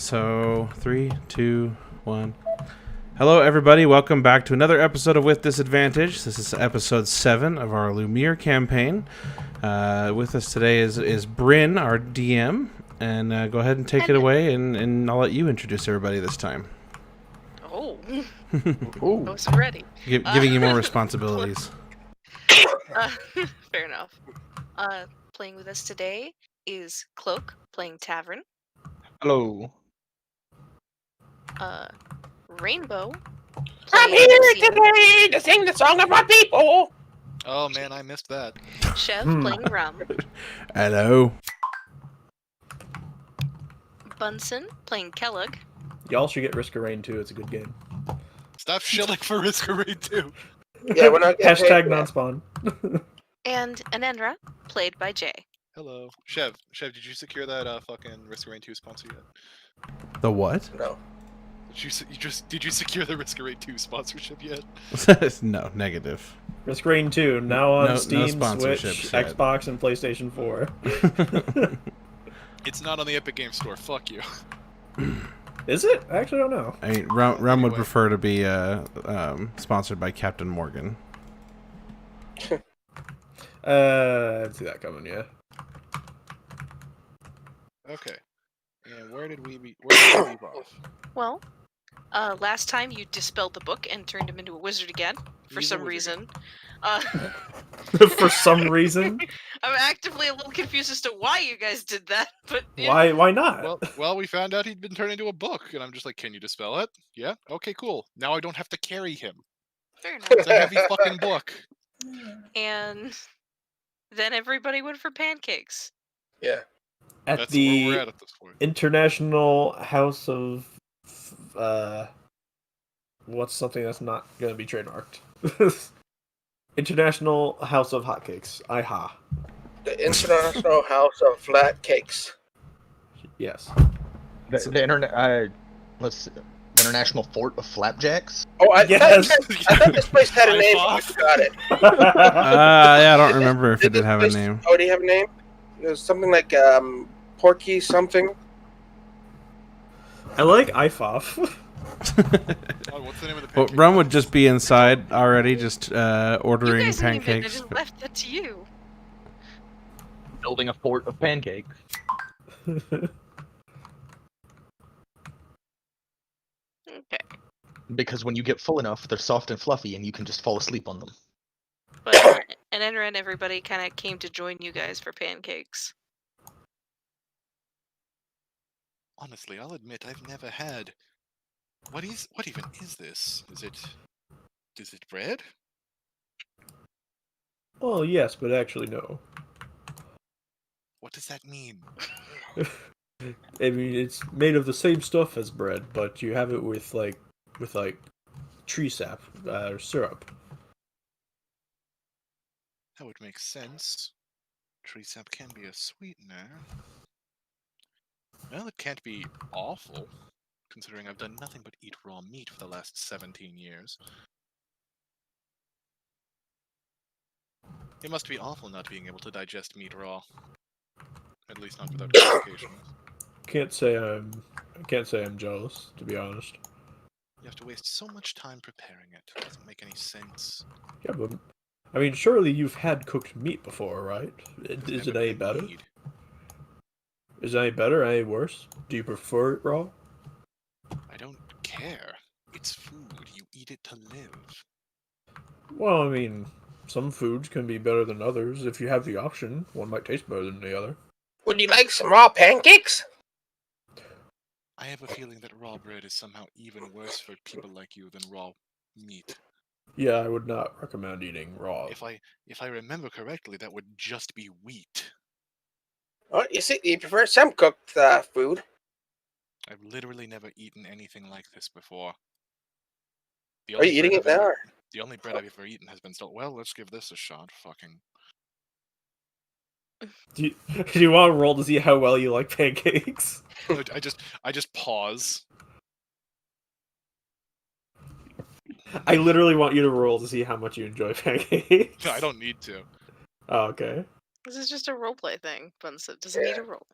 So 3, 2, 1. Hello, everybody. Welcome back to another episode of With Disadvantage. This is episode 7 of our Lumiere campaign. With us today is Bryn, our DM, and go ahead and take it away, and I'll let you introduce everybody this time. Oh, I was ready. Giving you more responsibilities. Fair enough. Playing with us today is Cloak, playing Tavern. Hello. Rainbow. I'm here today to sing the song of my people. Oh man, I missed that. Chev, playing Rum. Hello. Bunsen, playing Kellogg. Y'all should get Risk of Rain too. It's a good game. Stop shilling for Risk of Rain 2. Yeah, we're not getting Hashtag paid. non-spawn. And Anendra, played by Jay. Hello. Chev, did you secure that fucking Risk of Rain 2 sponsor yet? The what? No. Did you secure the Risk of Rain 2 sponsorship yet? No, negative. Risk of Rain 2 now on No Steam, sponsorships Switch, yet. Xbox, and PlayStation 4. It's not on the Epic Games Store. Fuck you. Is it? I actually don't know. I mean, Rum would Anyway. prefer to be sponsored by Captain Morgan. I see that coming. Yeah. Okay. And where did we leave off? Well, last time you dispelled the book and turned him into a wizard again, for He's a some wizard. reason. For some reason. I'm actively a little confused as to why you guys did that, but yeah. Why not? Well, we found out he'd been turned into a book, and I'm just like, can you dispel it? Yeah? Okay, cool. Now I don't have to carry him. Fair enough. It's a heavy fucking book. And then everybody went for pancakes. Yeah. At That's where we're the at this point. International House of what's something that's not going to be trademarked? International House of Hotcakes. IHA. The International House of Flat Cakes. Yes. The internet. Let's see. The International Fort of Flapjacks. Oh, I Yes. thought this place had a High name. but I five. forgot it. Yeah, I don't remember if it Did did this have a place name. already have a name? It was something like Porky something. I like IFOF. Oh, what's the name of the Well, pancake? Rum would just be inside already, just You ordering guys didn't even pancakes. I just left that to you. Building a fort of pancakes. Okay. Because when you get full enough, they're soft and fluffy, and you can just fall asleep on them. But Anendra and everybody kind of came to join you guys for pancakes. Honestly, I'll admit I've never had. What even is this? Is it bread? Well, yes, but actually no. What does that mean? I mean, it's made of the same stuff as bread, but you have it with like tree sap or syrup. That would make sense. Tree sap can be a sweetener. Well, it can't be awful, considering I've done nothing but eat raw meat for the last 17 years. It must be awful not being able to digest meat raw. At least not without complications. I can't say I'm jealous, to be honest. You have to waste so much time preparing it. It doesn't make any sense. Yeah, but I mean, surely you've had cooked meat before, right? It's Is never it any been better? meat. Is it any better? Any worse? Do you prefer it raw? I don't care. It's food. You eat it to live. Well, I mean, some foods can be better than others. If you have the option, one might taste better than the other. Would you like some raw pancakes? I have a feeling that raw bread is somehow even worse for people like you than raw meat. Yeah, I would not recommend eating raw. If I remember correctly, that would just be wheat. Oh, you see, you prefer some cooked food. I've literally never eaten anything like this before. Are you eating it now? Or? The only bread I've ever eaten has been still. Well, let's give this a shot. Fucking. Do you want to roll to see how well you like pancakes? No, I just pause. I literally want you to roll to see how much you enjoy pancakes. No, I don't need to. Oh, okay. This is just a roleplay thing, Bunsen. Doesn't need a role.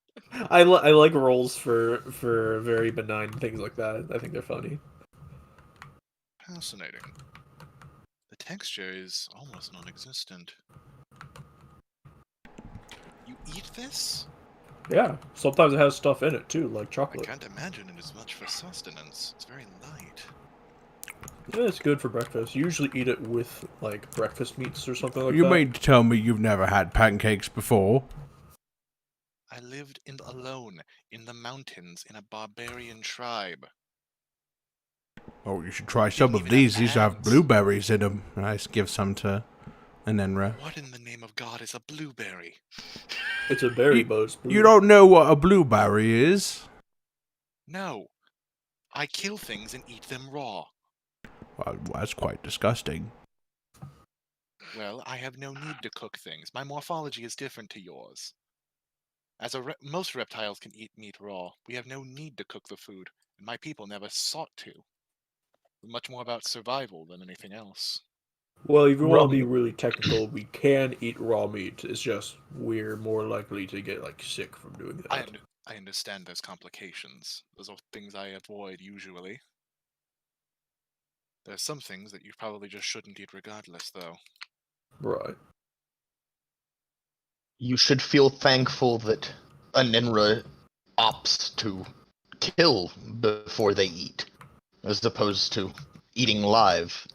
I like rolls for very benign things like that. I think they're funny. Fascinating. The texture is almost non-existent. You eat this? Yeah, sometimes it has stuff in it too, like I chocolate. can't imagine it is much for sustenance. It's very light. Yeah, it's good for breakfast. You usually eat it with like breakfast meats or something like You that. mean to tell me you've never had pancakes before? I lived alone in the mountains in a barbarian tribe. Oh, you should try Didn't some of even have these. These have hands. blueberries in them. I give some to Anenra. What in the name of God is a blueberry? It's a berry, but it's blue. You don't know what a blueberry is? No. I kill things and eat them raw. Well, that's quite disgusting. Well, I have no need to cook things. My morphology is different to yours. As most reptiles can eat meat raw, we have no need to cook the food, and my people never sought to. We're much more about survival than anything else. Well, if you want Raw to be meat. really technical, we can eat raw meat. It's just we're more likely to get like sick from doing that. I understand there's complications. Those are things I avoid usually. There are some things that you probably just shouldn't eat regardless, though. Right. You should feel thankful that a Ninra opts to kill before they eat, as opposed to eating live.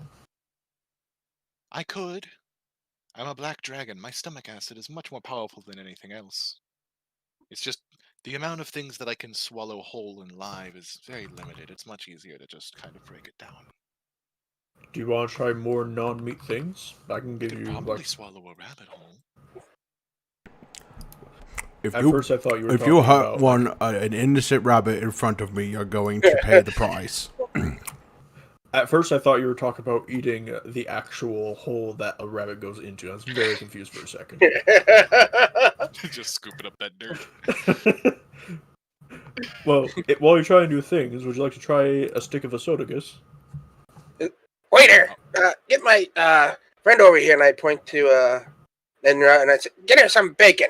I could. I'm a black dragon. My stomach acid is much more powerful than anything else. It's just the amount of things that I can swallow whole and live is very limited. It's much easier to just kind of break it down. Do you want to try more non-meat things? I can I give could you probably like. swallow a rabbit whole. If At you first, I thought you were if talking you hurt about one like, an innocent rabbit in front of me, you're going to pay the price. At first, I thought you were talking about eating the actual hole that a rabbit goes into. I was very confused for a second. Just scooping up that dirt. Well, while you're trying new things, would you like to try a stick of asotagus? Waiter, get my friend over here, and I point to and I say, get her some bacon.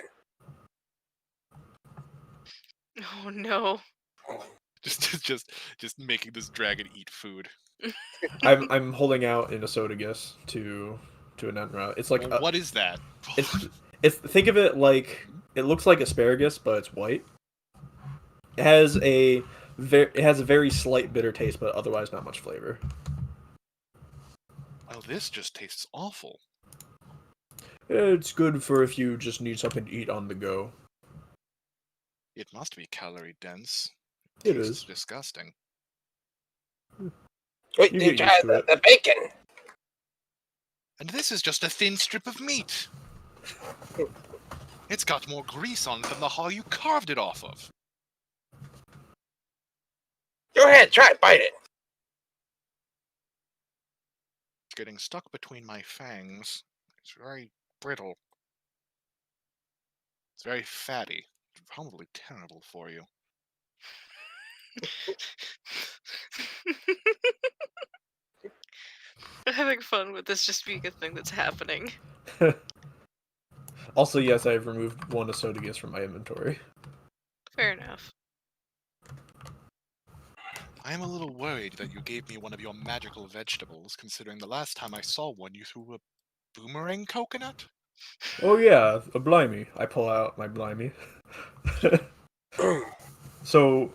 Oh no. Just making this dragon eat food. I'm holding out an asotagus to an Enra. It's like Well, what is that? it's think of it like it looks like asparagus, but it's white. It has a very slight bitter taste, but otherwise not much flavor. Oh, this just tastes awful. It's good for if you just need something to eat on the go. It must be calorie dense. It Tastes is. disgusting. Wait, You you get try used to it. the bacon. And this is just a thin strip of meat. It's got more grease on it than the hull you carved it off of. Go ahead, try it, bite it. It's getting stuck between my fangs. It's very brittle. It's very fatty. It's probably terrible for you. I'm having fun with this just being a thing that's happening. Also, yes, I have removed one asotagus from my inventory. Fair enough. I am a little worried that you gave me one of your magical vegetables, considering the last time I saw one you threw a boomerang coconut? Oh yeah, a blimey. I pull out my blimey. So,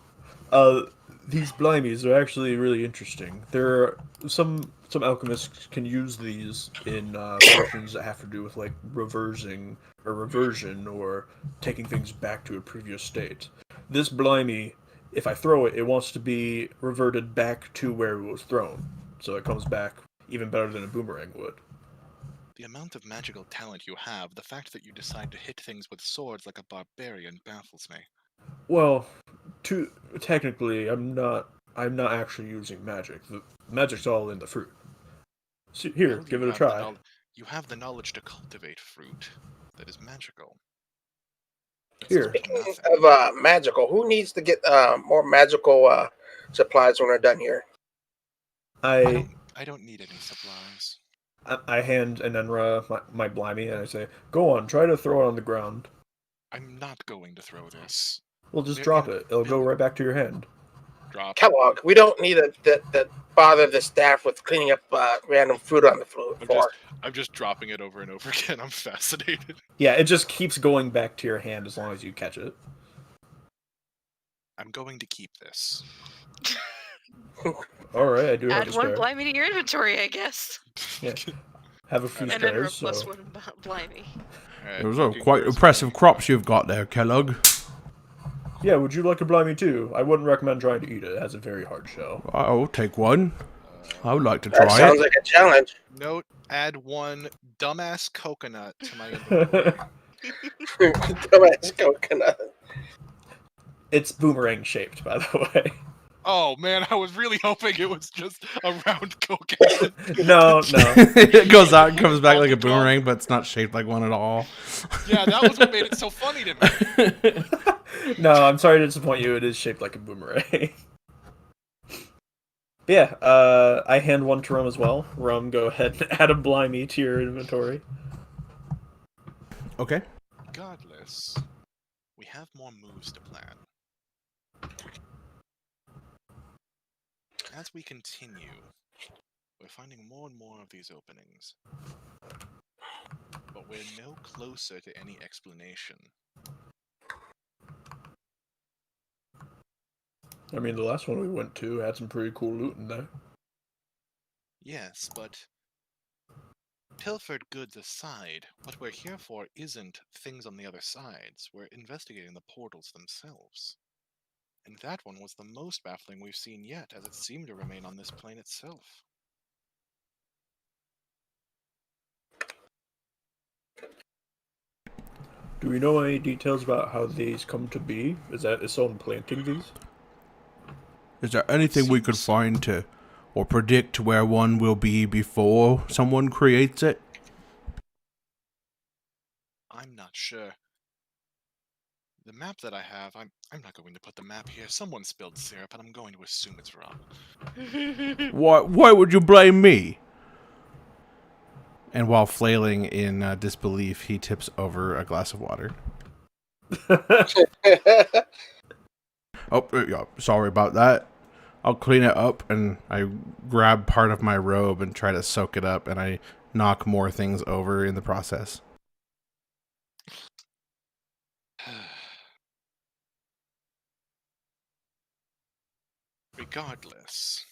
these blimeys are actually really interesting. There are some alchemists can use these in potions that have to do with like reversing or reversion or taking things back to a previous state. This blimey, if I throw it, it wants to be reverted back to where it was thrown, so it comes back even better than a boomerang would. The amount of magical talent you have, the fact that you decide to hit things with swords like a barbarian baffles me. Well, technically, I'm not actually using magic. The magic's all in the fruit. So, here, Well, give it a try. You have the knowledge to cultivate fruit that is magical. That's Here. still Speaking nothing. of magical, who needs to get more magical supplies when we're done here? I I don't need any supplies. hand Enenra my blimey and I say, "Go on, try to throw it on the ground." I'm not going to throw this. Well, just They're drop in- it. It'll go right back to your hand. Drop. Kellogg, we don't need to bother the staff with cleaning up random food on the floor. I'm just dropping it over and over again. I'm fascinated. Yeah, it just keeps going back to your hand as long as you catch it. I'm going to keep this. All right, I do have Add a one spare. blimey to your inventory, I guess. Yeah. Have a few And then spares. plus So. one blimey. Alright, Those looking are quite for his impressive blimey. crops you've got there, Kellogg. Yeah, would you like a blimey too? I wouldn't recommend trying to eat it. It has a very hard shell. I'll take one. I would like to That try sounds it. like a challenge. Note, add one dumbass coconut to my inventory. Dumbass coconut. It's boomerang shaped, by the way. Oh man, I was really hoping it was just a round coconut. No. It goes out and comes back like a All the boomerang, but it's not shaped like one at all. Yeah, that was what made it so funny to me. No, I'm sorry to disappoint you. It is shaped like a boomerang. But yeah, I hand one to Rum as well. Rum, go ahead and add a blimey to your inventory. Okay. Regardless, we have more moves to plan. As we continue, we're finding more and more of these openings. But we're no closer to any explanation. I mean, the last one we went to had some pretty cool loot in there. Yes, but pilfered goods aside, what we're here for isn't things on the other sides. We're investigating the portals themselves. And that one was the most baffling we've seen yet, as it seemed to remain on this plane itself. Do we know any details about how these come to be? Is someone planting these? Is there anything we could find to or predict where one will be before someone creates it? I'm not sure. The map that I have, I'm not going to put the map here. Someone spilled syrup, and I'm going to assume it's wrong. Why would you blame me? And while flailing in disbelief, he tips over a glass of water. Oh, yeah, sorry about that. I'll clean it up, and I grab part of my robe and try to soak it up, and I knock more things over in the process. Regardless,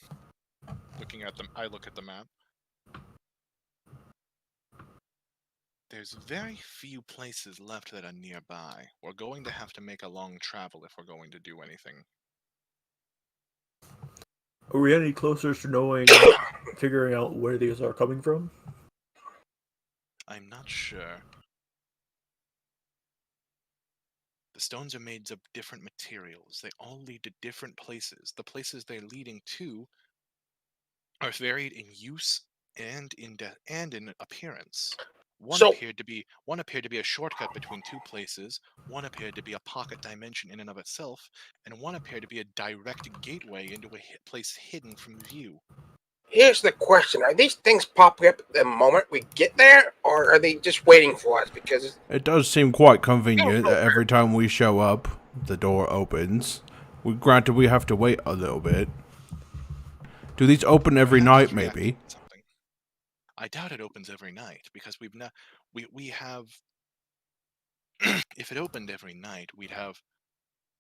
I look at the map. There's very few places left that are nearby. We're going to have to make a long travel if we're going to do anything. Are we any closer to knowing, figuring out where these are coming from? I'm not sure. The stones are made of different materials. They all lead to different places. The places they're leading to are varied in use and in appearance. One appeared to be a shortcut between two places, one appeared to be a pocket dimension in and of itself, and one appeared to be a direct gateway into a place hidden from view. Here's the question. Are these things popping up the moment we get there, or are they just waiting for us? Because It does seem quite convenient that every time we show up, the door opens. Granted, we have to wait a little bit. Do these open every night, maybe? Something. I doubt it opens every night, because we have if it opened every night, we'd have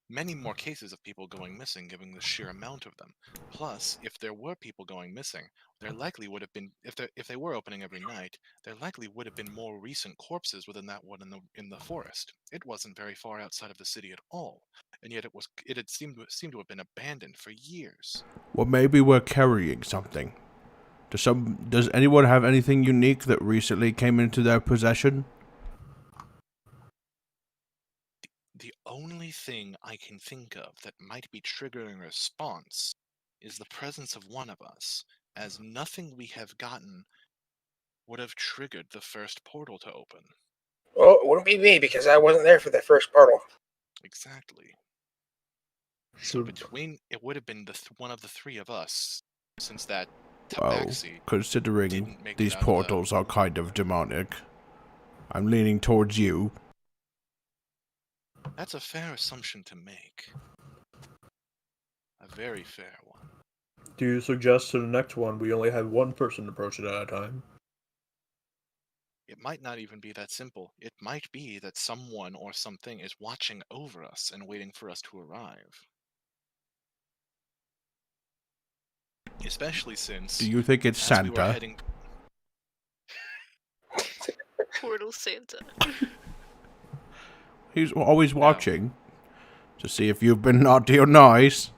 many more cases of people going missing, given the sheer amount of them. Plus, if there were people going missing, there likely would have been, if they were opening every night, there likely would have been more recent corpses within that one in the forest. It wasn't very far outside of the city at all, and yet it had seemed to have been abandoned for years. Well, maybe we're carrying something. Does anyone have anything unique that recently came into their possession? The only thing I can think of that might be triggering a response is the presence of one of us, as nothing we have gotten would have triggered the first portal to open. well, it wouldn't be me because I wasn't there for the first portal. Exactly. So, It would have been one of the three of us, since that Well, tabaxi considering didn't make these it out of portals are kind of demonic, I'm leaning towards you. That's a fair assumption to make. A very fair one. Do you suggest to the next one we only have one person approach it at a time? It might not even be that simple. It might be that someone or something is watching over us and waiting for us to arrive. Especially since, Do you think it's as we were Santa? heading... Portal Santa. He's always No. watching to see if you've been naughty or nice.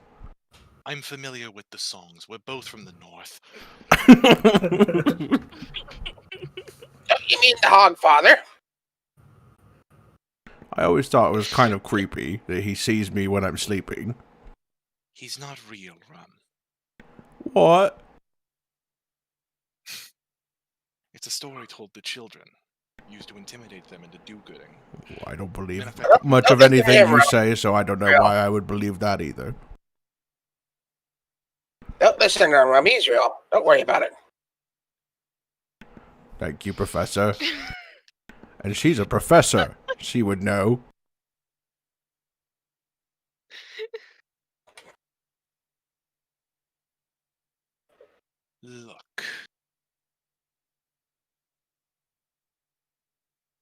I'm familiar with the songs. We're both from the north. Oh, you mean the Hog Father? I always thought it was kind of creepy that he sees me when I'm sleeping. He's not real, Rum. What? It's a story told to children, used to intimidate them into do-gooding. I don't believe In effect, much of anything you say, so I don't know why I would believe that either. Don't listen to him. He's real. Don't worry about it. Thank you, Professor. And she's a professor. She would know. Look.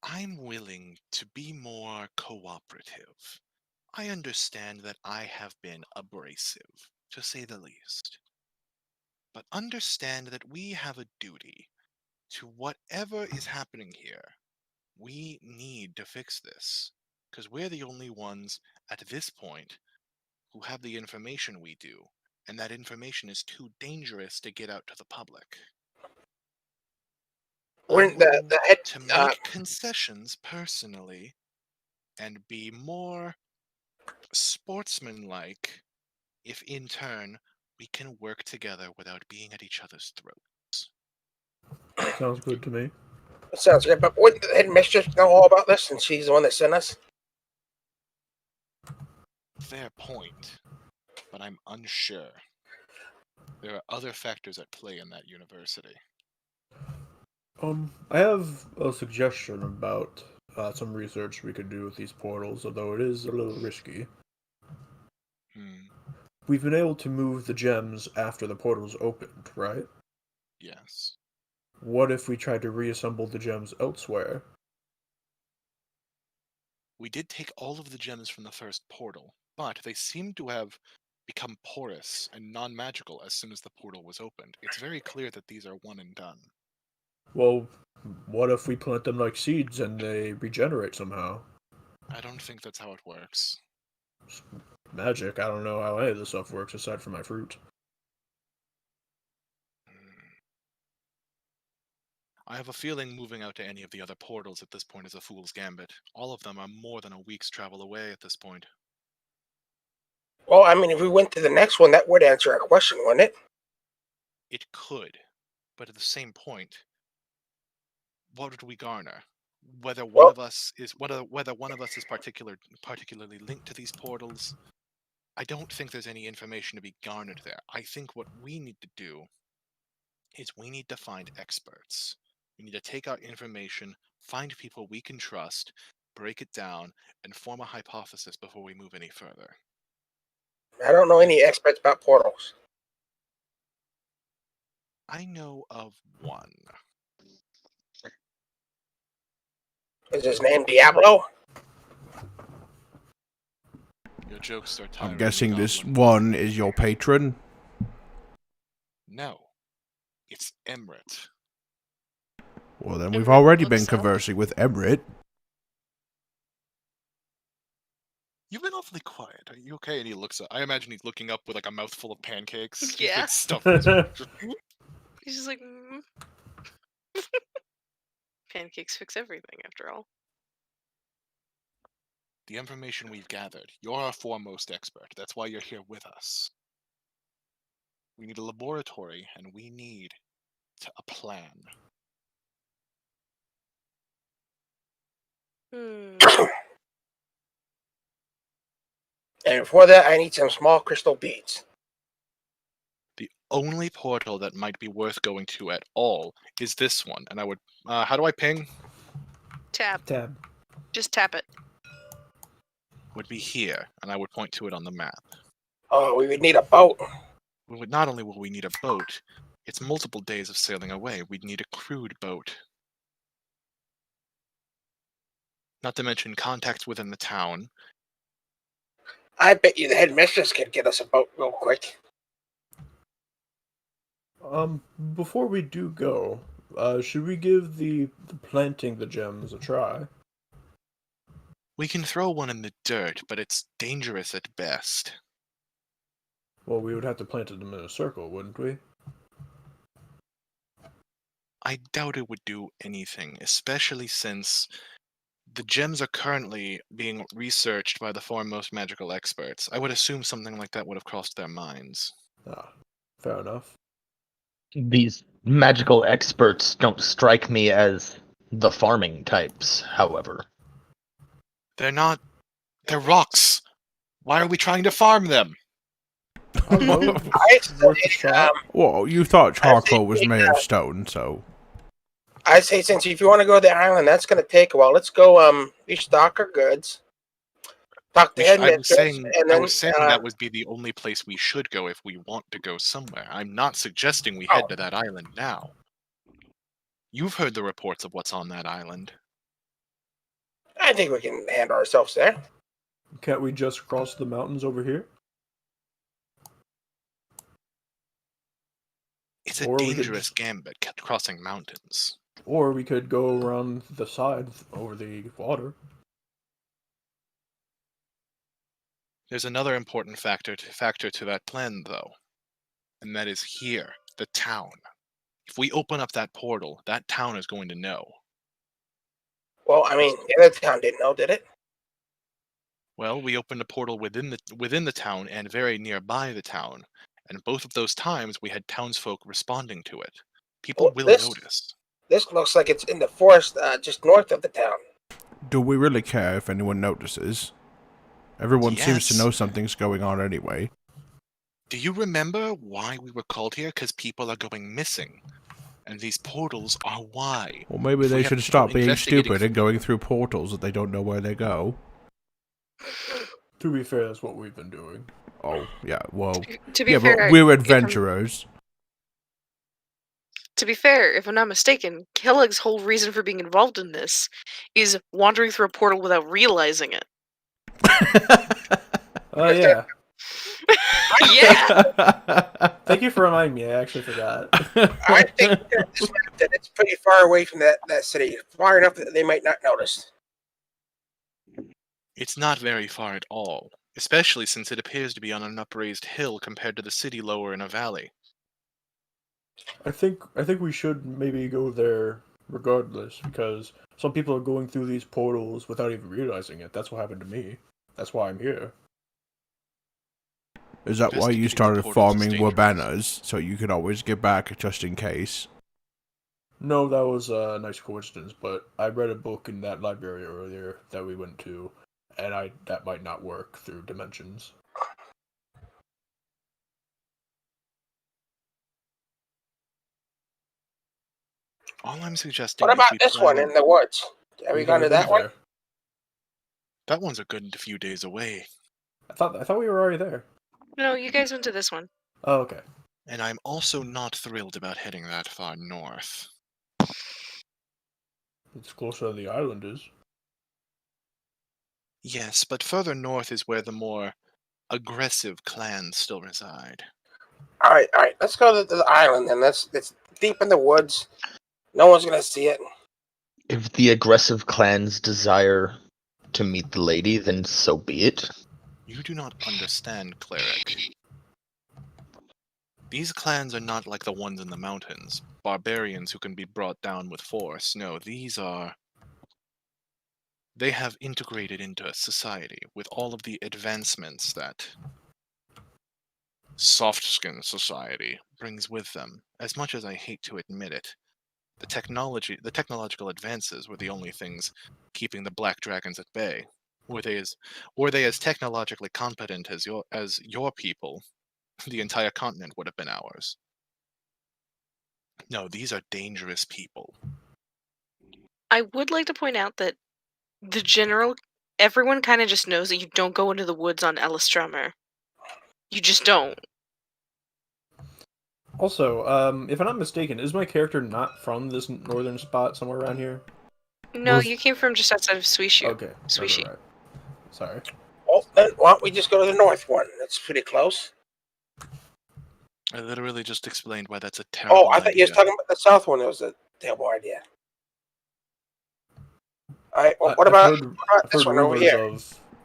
I'm willing to be more cooperative. I understand that I have been abrasive, to say the least. But understand that we have a duty to whatever is happening here. We need to fix this, because we're the only ones at this point who have the information we do, and that information is too dangerous to get out to the public. When I'm the willing head, to make concessions personally and be more sportsmanlike if in turn we can work together without being at each other's throats. Sounds good to me. sounds good, but wouldn't the headmistress know all about this, and she's the one that sent us? Fair point, but I'm unsure. There are other factors at play in that university. I have a suggestion about some research we could do with these portals, although it is a little risky. We've been able to move the gems after the portals opened, right? Yes. What if we tried to reassemble the gems elsewhere? We did take all of the gems from the first portal, but they seem to have become porous and non-magical as soon as the portal was opened. It's very clear that these are one and done. Well, what if we plant them like seeds and they regenerate somehow? I don't think that's how it works. Magic, I don't know how any of this stuff works aside from my fruit. I have a feeling moving out to any of the other portals at this point is a fool's gambit. All of them are more than a week's travel away at this point. Well, I mean, if we went to the next one, that would answer our question, wouldn't it? It could, but at the same point, what would we garner? Whether one of us is particularly linked to these portals, I don't think there's any information to be garnered there. I think what we need to do is we need to find experts. We need to take our information, find people we can trust, break it down, and form a hypothesis before we move any further. I don't know any experts about portals. I know of one. Is his name Diablo? Your jokes are tiring. I'm guessing this Goblin. one is your patron. No. It's Emrit. Well, then we've Emrit already looks been conversing with Emrit. You've been awfully quiet. Are you okay? And he looks up. I imagine he's looking up with like a mouthful of pancakes. Yeah. Like stuff. He's just like, pancakes fix everything, after all. The information we've gathered, you're our foremost expert. That's why you're here with us. We need a laboratory, and we need a plan. And for that, I need some small crystal beads. The only portal that might be worth going to at all is this one. And I would... how do I ping? Tap. Tab. Just tap it. would be here, and I would point to it on the map. Oh, we would need a boat. Not only will we need a boat, it's multiple days of sailing away. We'd need a crewed boat. Not to mention contacts within the town. I bet you the headmistress could get us a boat real quick. Before we do go, should we give the planting the gems a try? We can throw one in the dirt, but it's dangerous at best. Well, we would have to plant them in a circle, wouldn't we? I doubt it would do anything, especially since the gems are currently being researched by the foremost magical experts. I would assume something like that would have crossed their minds. Ah, fair enough. These magical experts don't strike me as the farming types, however. They're not. They're rocks! Why are we trying to farm them? I don't know. I Worth a shot. Well, you thought charcoal was made of stone, so I say, since if you want to go to the island, that's going to take a while. Let's go. Restock our goods. Talk to I headmistress, was saying, and then that would be the only place we should go if we want to go somewhere. I'm not suggesting we head to that island now. You've heard the reports of what's on that island. I think we can handle ourselves there. Can't we just cross the mountains over here? It's a Or we could dangerous gambit, crossing mountains. Or we could go around the side over the water. There's another important factor to that plan, though, and that is here, the town. If we open up that portal, that town is going to know. Well, I mean, the other town didn't know, did it? Well, we opened a portal within the town and very nearby the town, and both of those times we had townsfolk responding to it. People Well, will this- notice. This looks like it's in the forest just north of the town. do we really care if anyone notices? Everyone seems to Yes. know something's going on anyway. Do you remember why we were called here? Because people are going missing. And these portals are why. Well, maybe If we they have should people stop being investigating stupid and going through portals that they don't know where they go. To be fair, that's what we've been doing. Oh, yeah, well, To be yeah, fair, but we're if I'm- adventurers. To be fair, if I'm not mistaken, Kelleg's whole reason for being involved in this is wandering through a portal without realizing it. Oh, yeah. Yeah! Thank you for reminding me. I actually forgot. I think that it's pretty far away from that city. Far enough that they might not notice. It's not very far at all, especially since it appears to be on an upraised hill compared to the city lower in a valley. I think we should maybe go there regardless, because some people are going through these portals without even realizing it. That's what happened to me. That's why I'm here. Is that why you Investigating the started portals is farming dangerous. wabanas, so you could always get back just in case? No, that was a nice coincidence, but I read a book in that library earlier that we went to, and that might not work through dimensions. All I'm suggesting What is about we this plan one on- in the woods? Have we We've gone to never been that one? there. That one's a good few days away, I thought we were already there. No, you guys went to this one. Oh, okay. and I'm also not thrilled about heading that far north. It's closer than the island is. Yes, but further north is where the more aggressive clans still reside. All right. Let's go to the island, and it's deep in the woods. No one's gonna see it. If the aggressive clans desire to meet the lady, then so be it. You do not understand, cleric. These clans are not like the ones in the mountains, barbarians who can be brought down with force. No, these are... They have integrated into society with all of the advancements that soft-skin society brings with them. As much as I hate to admit it, the technological advances were the only things keeping the black dragons at bay. Were they as technologically competent as your people, the entire continent would have been ours. No, these are dangerous people. I would like to point out that the general everyone kind of just knows that you don't go into the woods on Ellestrummer. You just don't. Also, if I'm not mistaken, is my character not from this northern spot somewhere around here? No, you came from just outside of Suishu. Okay, Suishi. right. Sorry. Well, then why don't we just go to the north one? That's pretty close. I literally just explained why that's a terrible Oh, I idea. thought you was talking about the south one. That was a terrible idea. All right. Well, what about this one over here?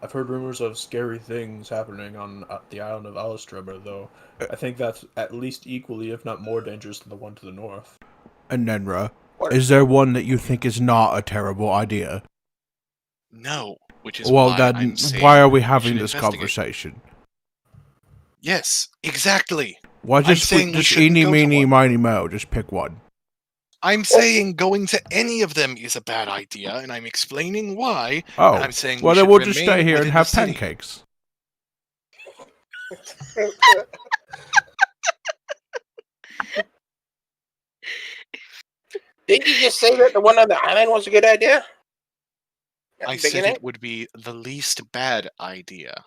I've heard rumors of scary things happening on the island of Alistrummer, though. I think that's at least equally, if not more, dangerous than the one to the north. And Nenra, What? is there one that you think is not a terrible idea? No, which is Well, why then, I'm saying why are we should having this investigate. conversation? Yes, exactly. Why just saying we shouldn't eeny, go to meeny, one. miny, mo? Just pick one. I'm saying going to any of them is a bad idea, and I'm explaining why. Oh, and I'm saying well, we then should we'll just stay remain here and within have the city. pancakes. Did you just say that the one on the island was a good idea? At I the said beginning? it would be the least bad idea.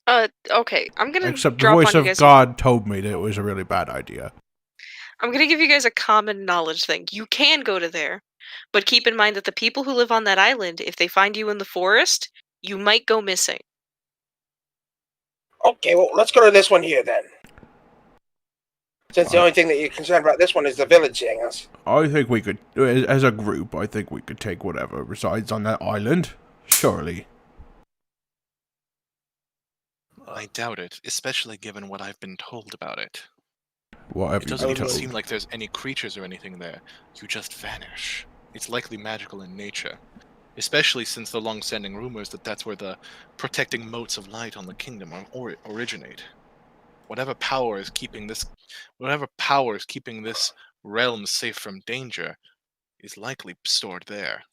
Okay, I'm gonna Except the drop voice on you of guys. God told me that it was a really bad idea. I'm gonna give you guys a common knowledge thing. You can go to there, but keep in mind that the people who live on that island, if they find you in the forest, you might go missing. Okay, well, let's go to this one here then. Since the only thing that you're concerned about this one is the village seeing us. I think we could, as a group, I think we could take whatever resides on that island. Surely. I doubt it, especially given what I've been told about it. What have It you doesn't been even told? seem like there's any creatures or anything there. You just vanish. It's likely magical in nature, especially since the long-standing rumors that that's where the protecting motes of light on the kingdom originate. Whatever power is keeping this realm safe from danger is likely stored there.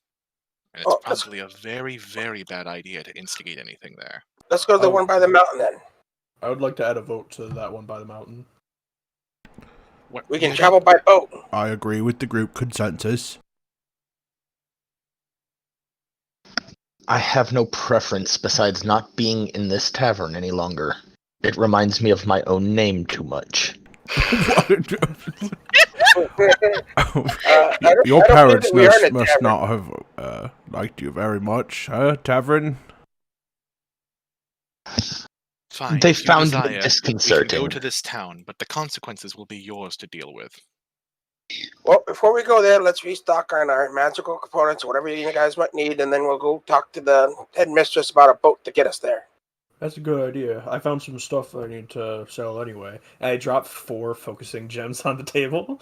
And it's probably a very, very bad idea to instigate anything there. Let's go to the one by the mountain then. I would like to add a vote to that one by the mountain. We can travel by boat. I agree with the group consensus. I have no preference besides not being in this tavern any longer. It reminds me of my own name too much. Your parents must not have liked you very much, huh, Tavern? Fine. They if you found desire, me we disconcerting. can go to this town, but the consequences will be yours to deal with. Well, before we go there, let's restock on our magical components, whatever you guys might need, and then we'll go talk to the headmistress about a boat to get us there. That's a good idea. I found some stuff I need to sell anyway. I dropped 4 focusing gems on the table.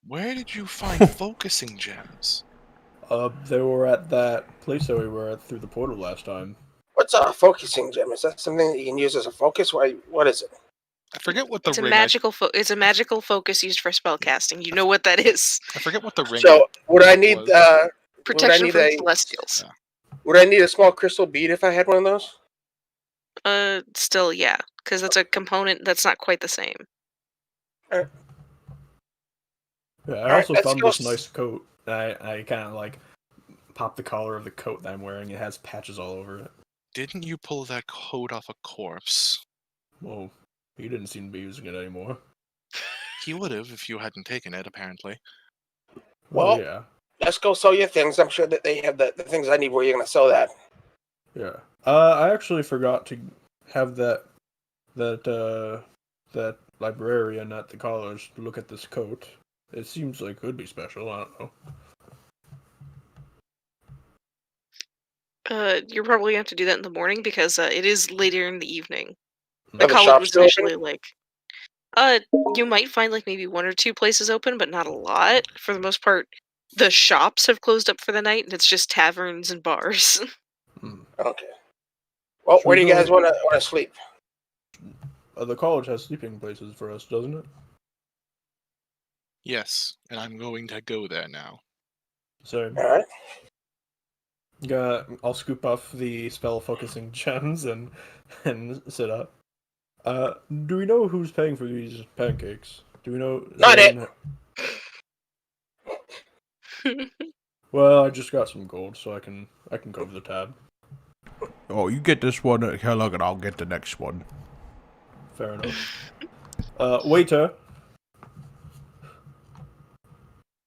Where did you find focusing gems? They were at that place that we were at through the portal last time. What's a focusing gem? Is that something that you can use as a focus? What is it? I forget what the It's a ring. it's a magical focus used for spell casting. You know what that is. I forget what the ring. So would I need protection need from a- celestials? Would I need a small crystal bead if I had one of those? Still, yeah, because that's a component that's not quite the same. Yeah, I also found this nice coat. I kind of like pop the collar of the coat that I'm wearing. It has patches all over it. Didn't you pull that coat off a corpse? Well, he didn't seem to be using it anymore. He would have if you hadn't taken it, apparently. Well, yeah. Let's go sell your things. I'm sure that they have the things I need where you're going to sell that. Yeah. I actually forgot to have that librarian at the college look at this coat. It seems like it could be special. I don't know. You're probably going to have to do that in the morning because it is later in the evening. Are The the college shops was still initially like, you might find like maybe 1 or 2 places open, but not a lot. For the most part, the shops have closed up for the night, and it's just taverns and bars. Okay. Well, Should where we do you guys go- want to sleep? The college has sleeping places for us, doesn't it? Yes, and I'm going to go there now. So, All right. I'll scoop off the spell focusing gems and sit up. Do we know who's paying for these pancakes? Do we know? Not it. Well, I just got some gold, so I can go to the tab. Oh, you get this one at Kellogg, and I'll get the next one. Fair enough. Waiter.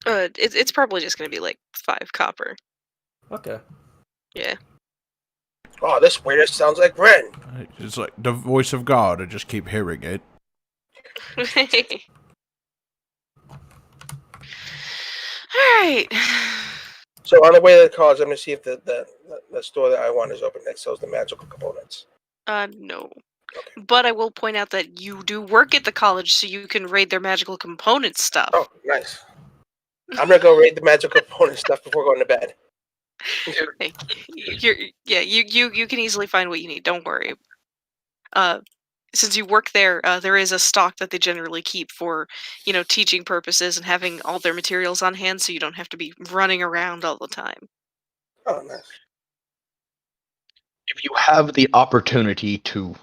It's probably just gonna be like 5 copper. Okay. Yeah. Oh, this waiter sounds like Ren. It's like the voice of God. I just keep hearing it. Alright. So on the way to the college, I'm gonna see if the store that I want is open that sells the magical components. No. But I will point out that you do work at the college, so you can raid their magical component stuff. Oh, nice. I'm gonna go raid the magical component stuff before going to bed. Hey, you can easily find what you need. Don't worry. Since you work there, there is a stock that they generally keep for, teaching purposes and having all their materials on hand, so you don't have to be running around all the time. Oh, nice. If you have the opportunity to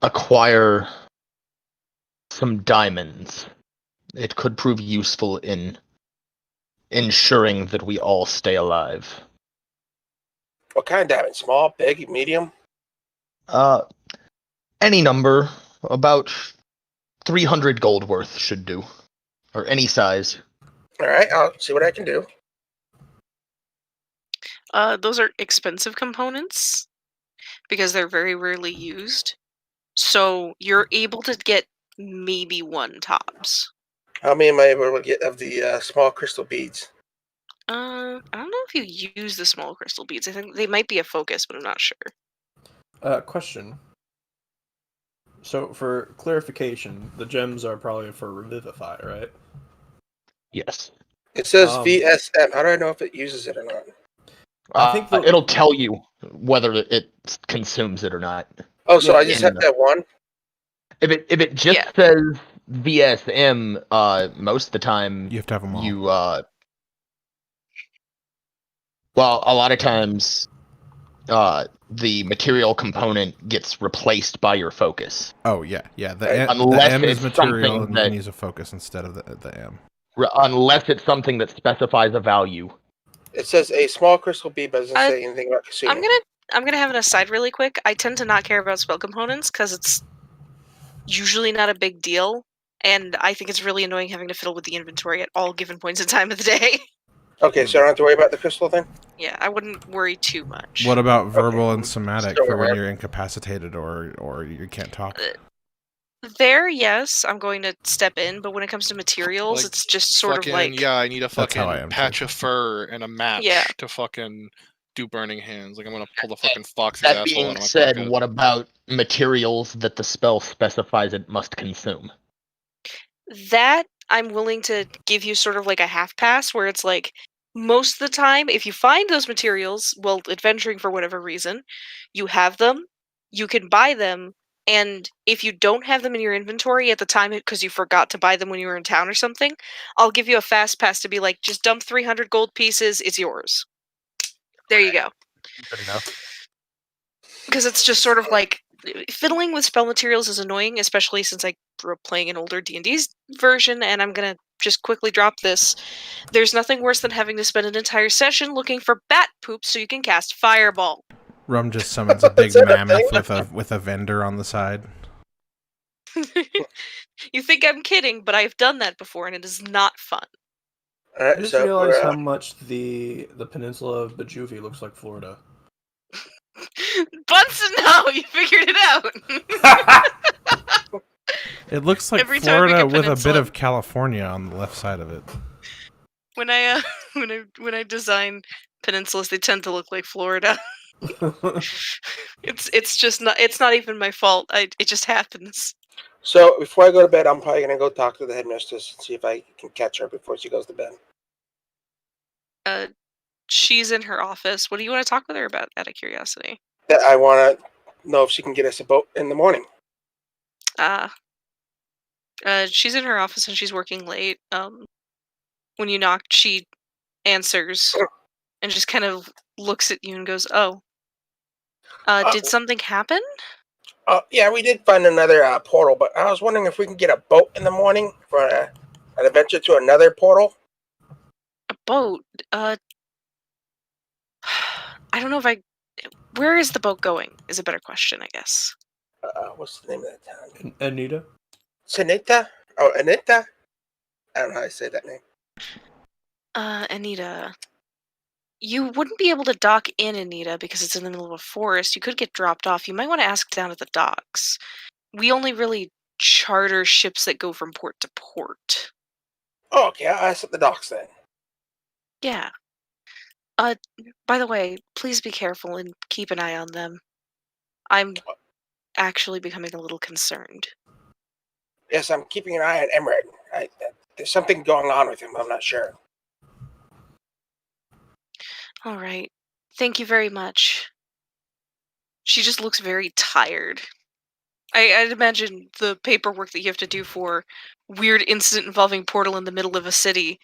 acquire some diamonds, it could prove useful in ensuring that we all stay alive. What kind of diamond? Small, big, medium? Any number, about 300 gold worth should do. Or any size. All right, I'll see what I can do. Those are expensive components because they're very rarely used. So you're able to get maybe 1 tops. How many am I able to get of the small crystal beads? I don't know if you use the small crystal beads. I think they might be a focus, but I'm not sure. Question. So, for clarification, the gems are probably for Revivify, right? Yes. It says Um, VSM. How do I know if it uses it or not? I think it'll tell you whether it consumes it or not. Oh, so Yeah, I just have that one? If it just says VSM, most of the time You have to have them all. you well, a lot of times the material component gets replaced by your focus. Oh, yeah. The Unless M is it's material, something and you that- can use a focus instead of the M. Unless it's something that specifies a value. It says a small crystal bead, but it doesn't say anything about consuming. I'm gonna have an aside really quick. I tend to not care about spell components because it's usually not a big deal, and I think it's really annoying having to fiddle with the inventory at all given points in time of the day. Okay, so I don't have to worry about the crystal thing? Yeah, I wouldn't worry too much. What about verbal and somatic So for when rare. you're incapacitated or you can't talk? There, yes, I'm going to step in, but when it comes to materials, Like, it's just sort of fucking, like yeah, I need a That's how I fucking am, patch too. of fur and a match Yeah. to fucking do burning hands. Like, I'm gonna pull the fucking fox's That asshole being out of my said, pocket. what about materials that the spell specifies it must consume? that. I'm willing to give you sort of like a half pass where it's like most of the time, if you find those materials, well, adventuring for whatever reason, you have them, you can buy them, and if you don't have them in your inventory at the time because you forgot to buy them when you were in town or something, I'll give you a fast pass to be like, just dump 300 gold pieces, it's yours. There you go. Good enough. Because it's just sort of like fiddling with spell materials is annoying, especially since I grew up playing an older D&D's version, and I'm gonna just quickly drop this. There's nothing worse than having to spend an entire session looking for bat poop so you can cast Fireball. Rum just summons a big Is that a mammoth thing? with a vendor on the side. You think I'm kidding, but I've done that before, and it is not fun. All I right, just so realized we're, how much the peninsula of Bajuvie looks like Florida. Bunsen, no, you figured it out. It looks like Every time we Florida get with a bit peninsula- of California on the left side of it. when I when I design peninsulas, they tend to look like Florida. It's just not. It's not even my fault. It just happens. so before I go to bed, I'm probably gonna go talk to the headmistress and see if I can catch her before she goes to bed. She's in her office. What do you want to talk with her about? Out of curiosity. That I want to know if she can get us a boat in the morning. She's in her office and she's working late. When you knock, she answers and just kind of looks at you and goes, "Oh, did something happen?" Yeah, we did find another portal, but I was wondering if we can get a boat in the morning for an adventure to another portal. A boat. I don't know if I. Where is the boat going? Is a better question, I guess. What's the name of that town? Anita? Sanita? Oh, Anita? I don't know how to say that name. Anita. You wouldn't be able to dock in Anita because it's in the middle of a forest. You could get dropped off. You might want to ask down at the docks. We only really charter ships that go from port to port. Oh, okay. I'll ask at the docks then. Yeah. By the way, please be careful and keep an eye on them. I'm actually becoming a little concerned. Yes, I'm keeping an eye on Emerald. There's something going on with him. I'm not sure. All right. Thank you very much. She just looks very tired. I'd imagine the paperwork that you have to do for weird incident involving portal in the middle of a city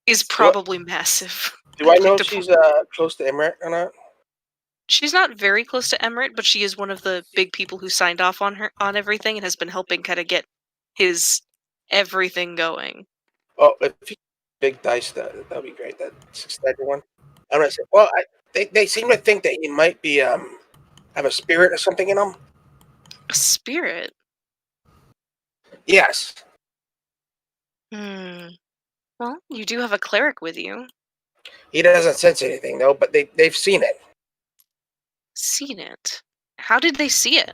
is probably massive. Do I I'd know like if to she's close to Emerald or not? She's not very close to Emirate, but she is one of the big people who signed off on everything and has been helping kind of get his everything going. Oh, if you big dice, that'd be great. That 6-sided one. I'm gonna say. Well, they seem to think that he might be have a spirit or something in him. A spirit? Yes. Well, you do have a cleric with you. He doesn't sense anything though, but they've seen it. Seen it? How did they see it?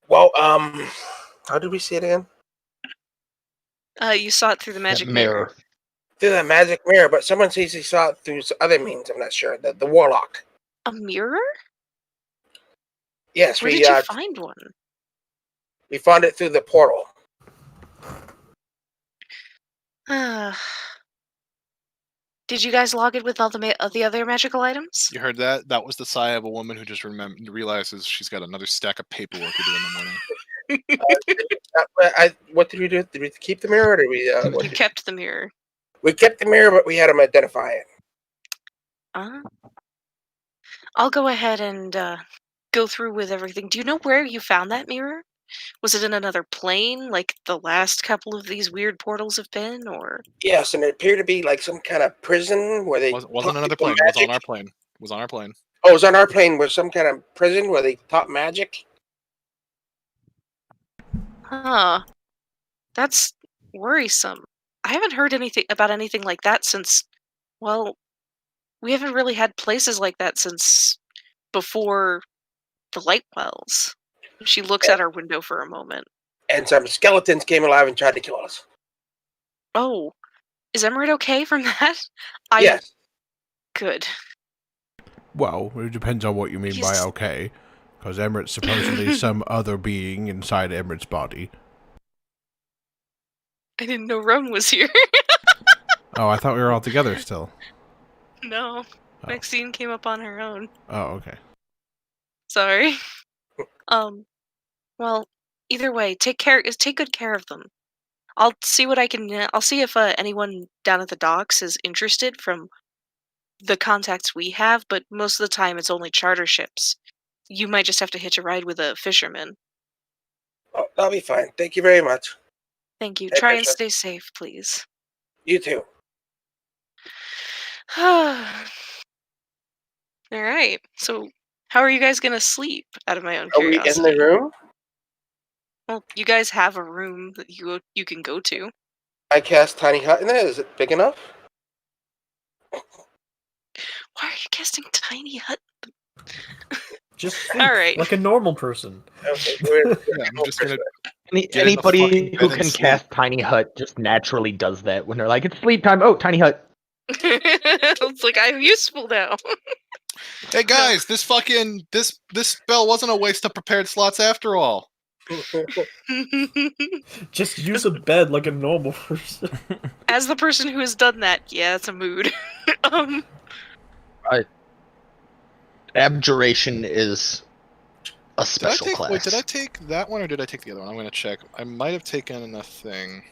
Well, how did we see it again? You saw it through the magic mirror. Through the magic mirror, but someone says he saw it through other means. I'm not sure. The warlock. A mirror? Yes, Where did you find one? We found it through the portal. Did you guys log it with all the other magical items? You heard that? That was the sigh of a woman who just realizes she's got another stack of paperwork to do in the morning. What did we do? Did we keep the mirror, or did we? You kept the mirror. We kept the mirror, but we had him identify it. I'll go ahead and go through with everything. Do you know where you found that mirror? Was it in another plane, like the last couple of these weird portals have been, or? Yes, and it appeared to be like some kind of prison where they wasn't another plane. It was on our plane. It was on our plane. Oh, it was on our plane. Was some kind of prison where they taught magic? Huh. That's worrisome. I haven't heard anything about anything like that since, well, we haven't really had places like that since before the light wells. She looks at her window for a moment. And some skeletons came alive and tried to kill us. Oh, is Emerald okay from that? Yes. Good. Well, it depends on what you mean by okay. Because Emerit's supposedly some other being inside Emerit's body. I didn't know Roan was here. Oh, I thought we were all together still. No. Maxine came up on her own. Oh, okay. Sorry. Well, either way, take good care of them. I'll see what I can. I'll see if anyone down at the docks is interested from the contacts we have, but most of the time it's only charter ships. You might just have to hitch a ride with a fisherman. Oh, that'll be fine. Thank you very much. Thank you. Try and stay safe, please. You too. All right. So, how are you guys gonna sleep? Out of my own curiosity. Are we in the room? Well, you guys have a room that you can go to. I cast tiny hut in there. Is it big enough? Why are you casting tiny hut? Just think, all right, like a normal person. Okay, I'm just gonna. Anybody who can cast tiny hut just naturally does that when they're like, "It's sleep time." Oh, tiny hut. It's like I'm useful now. Hey guys, this spell wasn't a waste of prepared slots after all. Just use a bed like a normal person. As the person who has done that, yeah, it's a mood. Abjuration is a special class. Wait, did I take that one or did I take the other one? I'm gonna check. I might have taken a thing.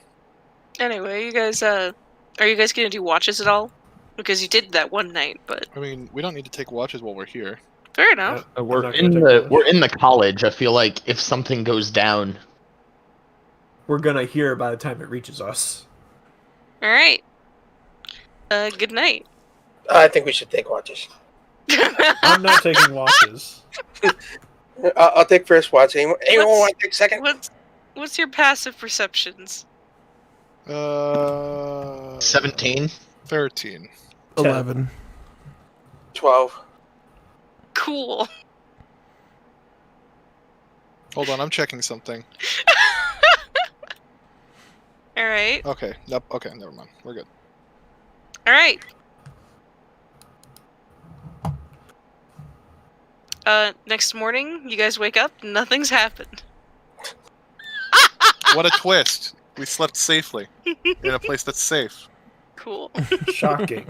Anyway, you guys, are you guys gonna do watches at all? Because you did that one night, but I mean, we don't need to take watches while we're here. Fair enough. We're in the college. I feel like if something goes down, we're gonna hear by the time it reaches us. All right. Good night. I think we should take watches. I'm not taking watches. I'll take first watch. Anyone want to take second? What's your passive perceptions? 17. 13. 11. 12. Cool. Hold on, I'm checking something. All right. Okay. Nope. Okay, never mind. We're good. All right. Next morning, you guys wake up, nothing's happened. What a twist! We slept safely in a place that's safe. Cool. Shocking.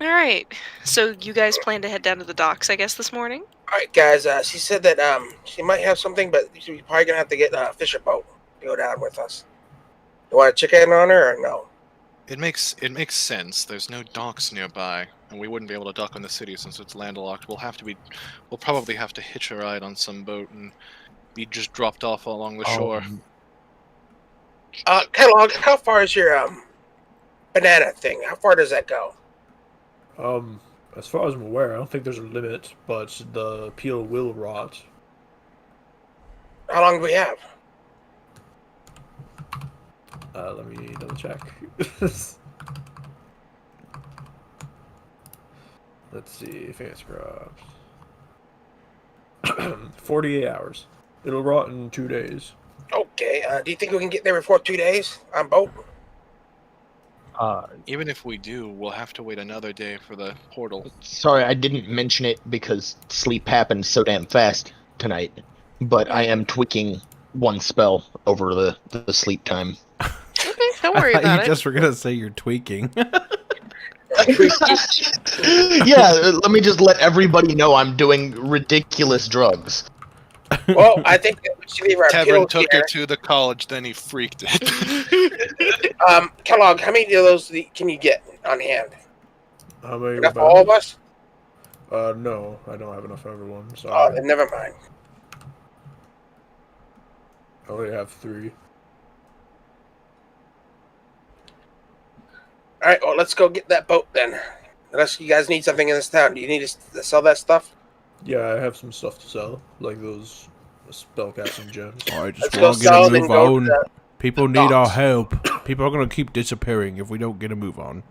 All right. So you guys plan to head down to the docks, I guess, this morning? All right, guys. She said that she might have something, but she's probably gonna have to get a fisher boat to go down with us. You want to check in on her or no? It makes sense. There's no docks nearby, and we wouldn't be able to dock in the city since it's landlocked. We'll probably have to hitch a ride on some boat and be just dropped off along the shore. Catalog. How far is your banana thing? How far does that go? As far as I'm aware, I don't think there's a limit, but the peel will rot. How long do we have? Let me double check. Let's see, fancy crops. 48 hours. It'll rot in 2 days. Okay. Do you think we can get there before 2 days on boat? Even if we do, we'll have to wait another day for the portal. Sorry, I didn't mention it because sleep happened so damn fast tonight. But I am tweaking one spell over the sleep time. Okay, don't worry I thought about you it. just were gonna say you're tweaking. Yeah, let me just let everybody know I'm doing ridiculous drugs. Well, I think that we should leave our Tevin pillows took here. it to the college, then he freaked it. Kellogg, how many of those can you get on hand? How many Enough for all of us? No, I don't have enough for everyone. Oh, Sorry. then never mind. I only have 3. All right, well, let's go get that boat then. Unless you guys need something in this town. Do you need to sell that stuff? Yeah, I have some stuff to sell, like those spellcasting gems. I just Let's go want to get sell a and then move go to on. the People need our docks. help. People are gonna keep disappearing if we don't get a move on.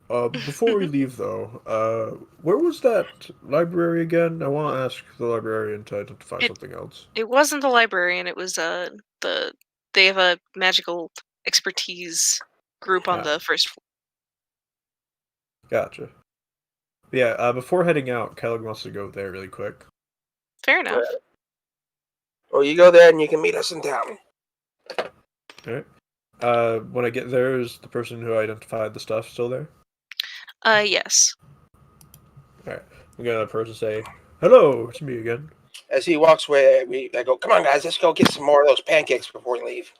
Before we leave, though, where was that library again? I want to ask the librarian to identify something else. It wasn't the librarian, it was they have a magical expertise group on Ah. the first floor. Gotcha. Yeah, before heading out, Kellogg wants to go there really quick. Fair enough. Well, you go there and you can meet us in town. Alright. When I get there, is the person who identified the stuff still there? Yes. Alright. I'm gonna have the person say, "Hello, it's me again." As he walks away, I go, come on, guys, let's go get some more of those pancakes before we leave.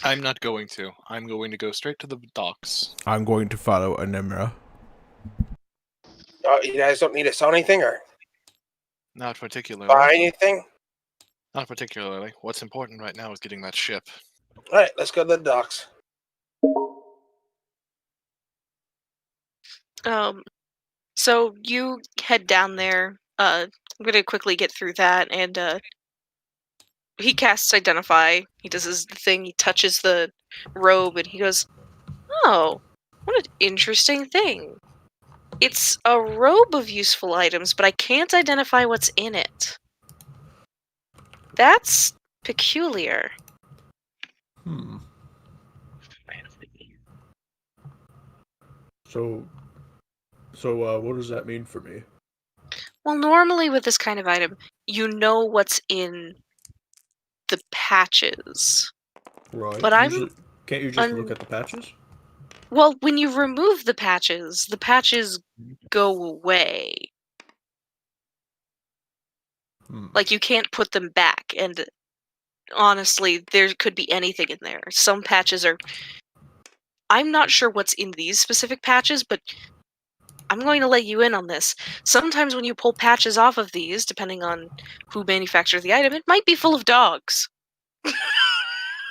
I'm not going to. I'm going to go straight to the docks. I'm going to follow Anemra. You guys don't need to sell anything or Not particularly. buy anything? Not particularly. What's important right now is getting that ship. All right, let's go to the docks. So you head down there. I'm gonna quickly get through that, and he casts Identify. He does his thing. He touches the robe, and he goes, "Oh, what an interesting thing! It's a robe of useful items, but I can't identify what's in it. That's peculiar." So, what does that mean for me? Well, normally with this kind of item, you know what's in the patches. Right. But I'm Can't you just look at the patches? Well, when you remove the patches go away. Like, you can't put them back, and honestly, there could be anything in there. Some patches are... I'm not sure what's in these specific patches, but I'm going to let you in on this. Sometimes when you pull patches off of these, depending on who manufactures the item, it might be full of dogs.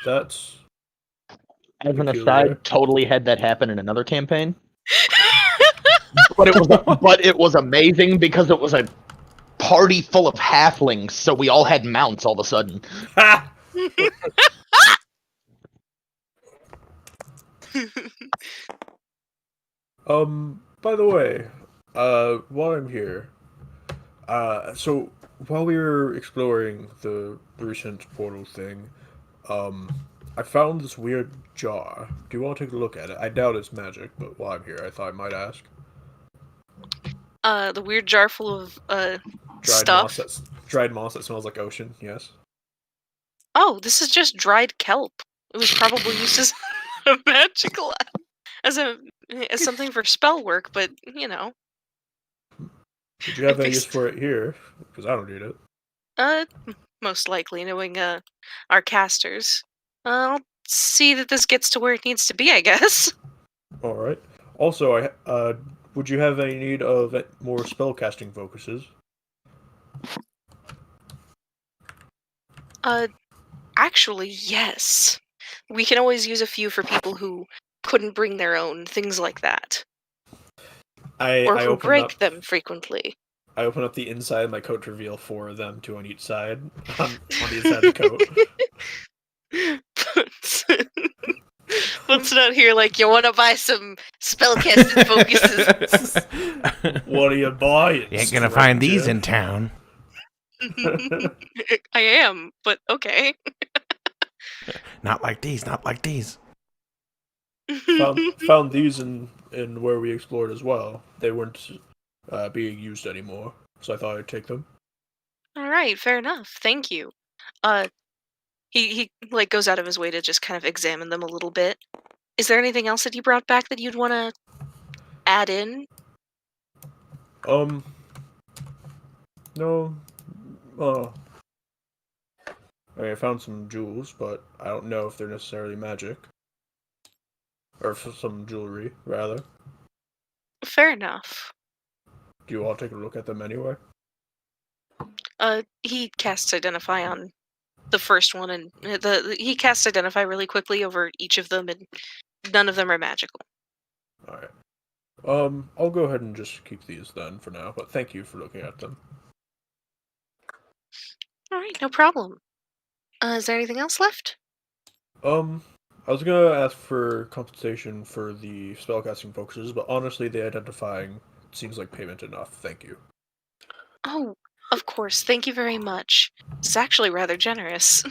That's As an peculiar. aside, totally had that happen in another campaign. But it was amazing because it was a party full of halflings, so we all had mounts all of a sudden. Ha! By the way, while I'm here, so while we were exploring the recent portal thing, I found this weird jar. Do you want to take a look at it? I doubt it's magic, but while I'm here, I thought I might ask. The weird jar full of Dried stuff. dried moss that smells like ocean. Yes. Oh, this is just dried kelp. It was probably used as a magical as something for spell work, but you know. Would you have I'd any be use for it here? Because I don't need it. Most likely, knowing our casters. I'll see that this gets to where it needs to be, I guess. All right. Also, would you have any need of more spellcasting focuses? Actually, yes. We can always use a few for people who couldn't bring their own, things like that. Or who break them frequently. I open up the inside of my coat to reveal 4 of them, 2 on each side, on the inside of the coat. Let's not hear like, you want to buy some spellcasting focuses. What are you buying? You ain't gonna find these in town. I am, but okay. Not like these, not like these. Found these in where we explored as well. They weren't being used anymore, so I thought I'd take them. All right, fair enough. Thank you. He like goes out of his way to just kind of examine them a little bit. Is there anything else that you brought back that you'd want to add in? No. I found some jewels, but I don't know if they're necessarily magic. Or some jewelry, rather. Fair enough. Do you want to take a look at them anyway? He casts Identify on the first one, and he casts Identify really quickly over each of them, and none of them are magical. Alright. I'll go ahead and just keep these then for now, but thank you for looking at them. Alright, no problem. Is there anything else left? I was gonna ask for compensation for the spellcasting focuses, but honestly, the identifying seems like payment enough. Thank you. Oh, of course. Thank you very much. It's actually rather generous.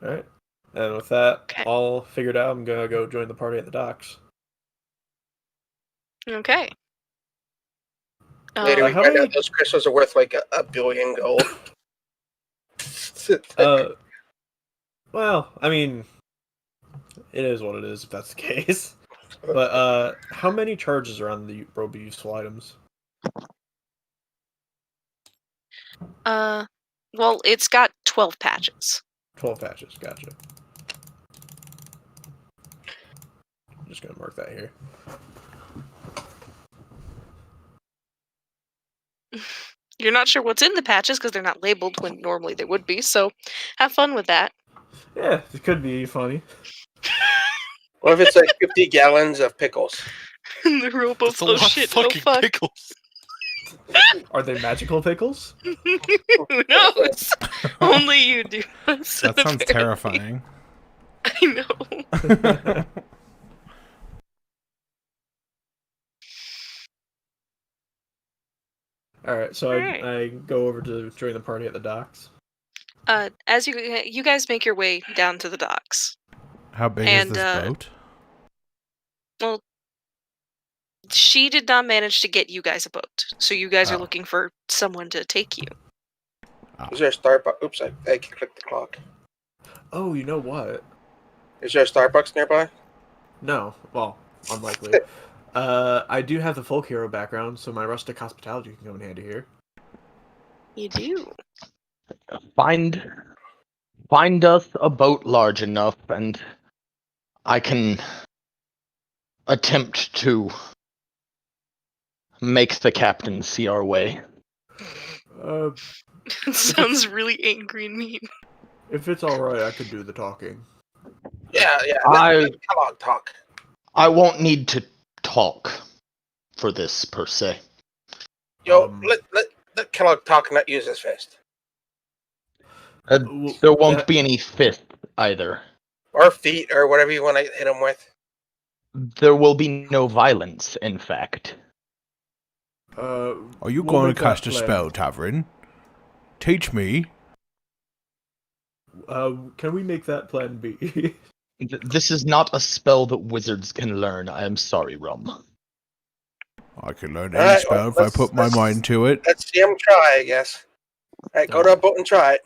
Alright. And with that Okay. all figured out, I'm gonna go join the party at the docks. Okay. Later, we how find many- out those crystals are worth like a billion gold. Well, I mean, it is what it is if that's the case. But, how many charges are on the Roby useful items? Well, it's got 12 patches. 12 patches, gotcha. I'm just gonna mark that here. You're not sure what's in the patches because they're not labeled when normally they would be, so have fun with that. Yeah, it could be funny. What if it's like 50 gallons of pickles? The rope of That's a lot of fucking fuck. pickles. Are they magical pickles? Who knows? Only you do. That sounds terrifying. I know. Alright, so Alright. I go over to join the party at the docks. As you guys make your way down to the docks. How big And, is this boat? Well, she did not manage to get you guys a boat, so you guys are Oh. looking for someone to take you. Is there a Starbucks? Oops, I clicked the clock. Oh, you know what? Is there a Starbucks nearby? No, well, unlikely. I do have the folk hero background, so my rustic hospitality can come in handy here. You do. Find us a boat large enough, and I can attempt to make the captain see our way. It sounds really angry and mean. If it's alright, I could do the talking. Yeah. Let Kellogg talk. I won't need to talk for this per se. Yo, let Kellogg talk and not use his fist There won't be any fist either. or feet or whatever you want to hit him with. There will be no violence, in fact. Are you we'll going make to cast that a plan. spell, Tavern? Teach me. Can we make that plan B? This is not a spell that wizards can learn. I am sorry, Rum. I can learn All any right, spell well, if I put my mind to it. Let's see him try, I guess. All right, go to a boat and try it.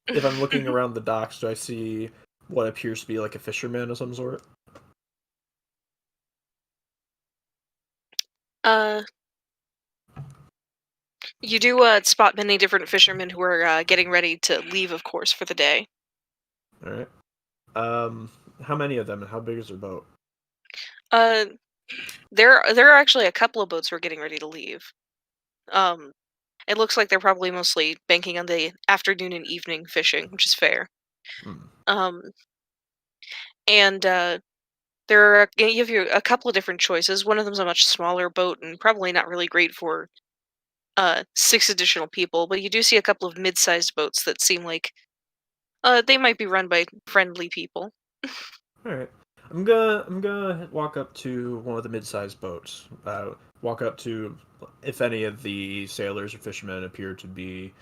If I'm looking around the docks, do I see what appears to be like a fisherman of some sort? You do spot many different fishermen who are getting ready to leave, of course, for the day. All right. How many of them, and how big is their boat? There are actually a couple of boats who are getting ready to leave. It looks like they're probably mostly banking on the afternoon and evening fishing, which is fair. Hmm. And there are you have a couple of different choices. One of them's a much smaller boat and probably not really great for 6 additional people, but you do see a couple of mid-sized boats that seem like they might be run by friendly people. All right. I'm gonna walk up to one of the mid-sized boats. Walk up to if any of the sailors or fishermen appear to be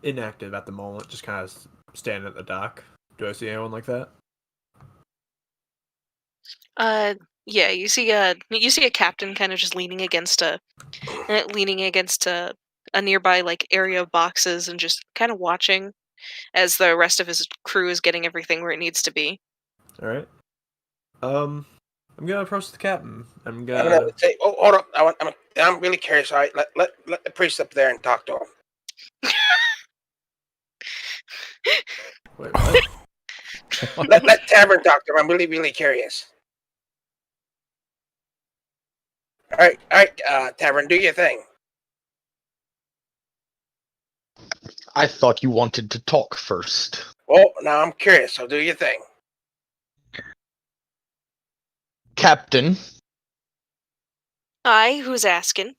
inactive at the moment, just kind of standing at the dock. Do I see anyone like that? Yeah, you see a captain kind of just leaning against a nearby like area of boxes and just kind of watching as the rest of his crew is getting everything where it needs to be. All right. I'm gonna approach the captain. I'm I'm gonna. gonna say, oh, hold up. I'm really curious. All right, let the priest up there and talk to him. Wait, what? let Tavern talk to him. I'm really, really curious. All right, Tavern, do your thing. I thought you wanted to talk first. Well, now I'm curious, so do your thing. Captain, Who's asking?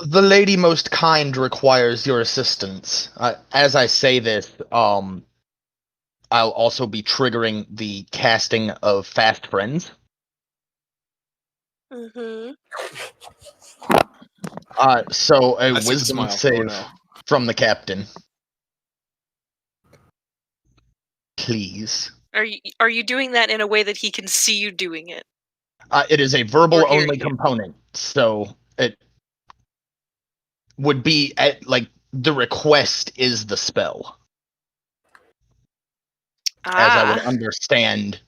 the lady most kind requires your assistance. As I say this, I'll also be triggering the casting of Fast Friends. Mm-hmm. So a I see the wisdom smile. save Oh, no. from the captain. Please. Are you doing that in a way that he can see you doing it? It is a verbal Or hear only you. component, so it would be like the request is the spell, as I would understand.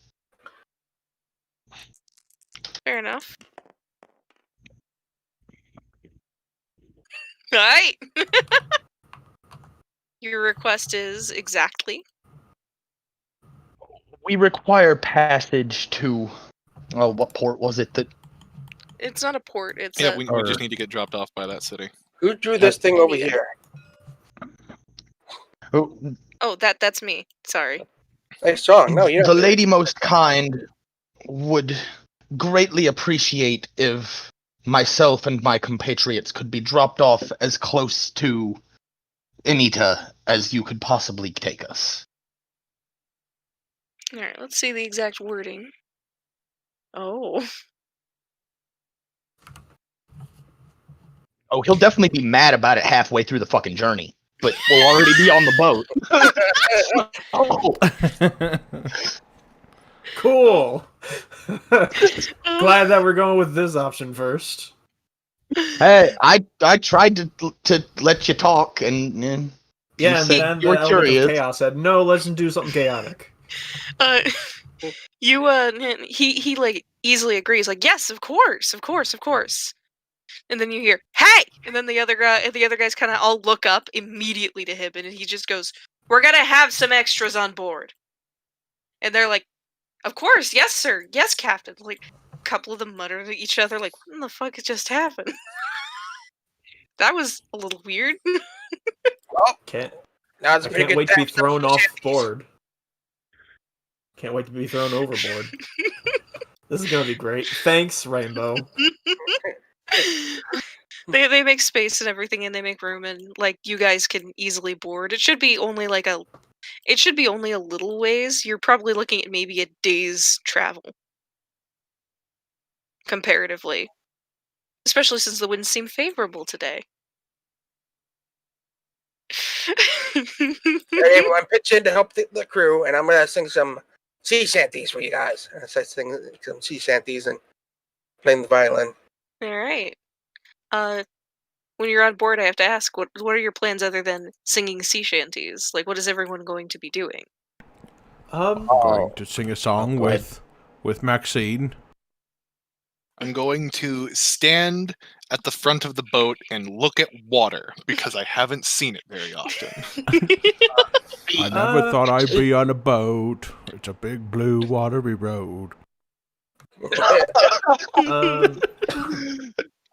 Fair enough. Alright. Your request is exactly. We require passage to. Oh, what port was it that? It's not a port, it's Yeah, a we just need to get dropped off by that city. Who drew this thing over Yeah. here? Oh, that's me. Sorry. Nice song. No, you The don't. do it. lady most kind would greatly appreciate if myself and my compatriots could be dropped off as close to Anita as you could possibly take us. Alright, let's see the exact wording. Oh. Oh, he'll definitely be mad about it halfway through the fucking journey, but we'll already be on the boat. Oh, Cool. Glad that we're going with this option first. hey, I tried to let you talk, and Yeah, you and said then you the were element curious. of chaos said, "No, let's do something chaotic." He like easily agrees, like, yes, of course. And then you hear, hey! And then the other guys kind of all look up immediately to him, and he just goes, we're gonna have some extras on board. And they're like, of course, yes, sir, yes, Captain. Like, a couple of them mutter to each other, like, what in the fuck just happened? That was a little weird. Well, Can Now it's I a pretty can't good wait to be time thrown for off shanties. board. Can't wait to be thrown overboard. This is gonna be great. Thanks, Rainbow. They make space and everything, and they make room, and like you guys can easily board. It should be only a little ways. You're probably looking at maybe a day's travel comparatively, especially since the winds seem favorable today. Anyway, I'm pitching to help the crew, and I'm gonna sing some sea shanties for you guys. And so I sing some sea shanties and playing the violin. All right. When you're on board, I have to ask, what are your plans other than singing sea shanties? Like, what is everyone going to be doing? I'm going to sing a song go ahead. with Maxine. I'm going to stand at the front of the boat and look at water because I haven't seen it very often. I never thought I'd be on a boat. It's a big blue watery road.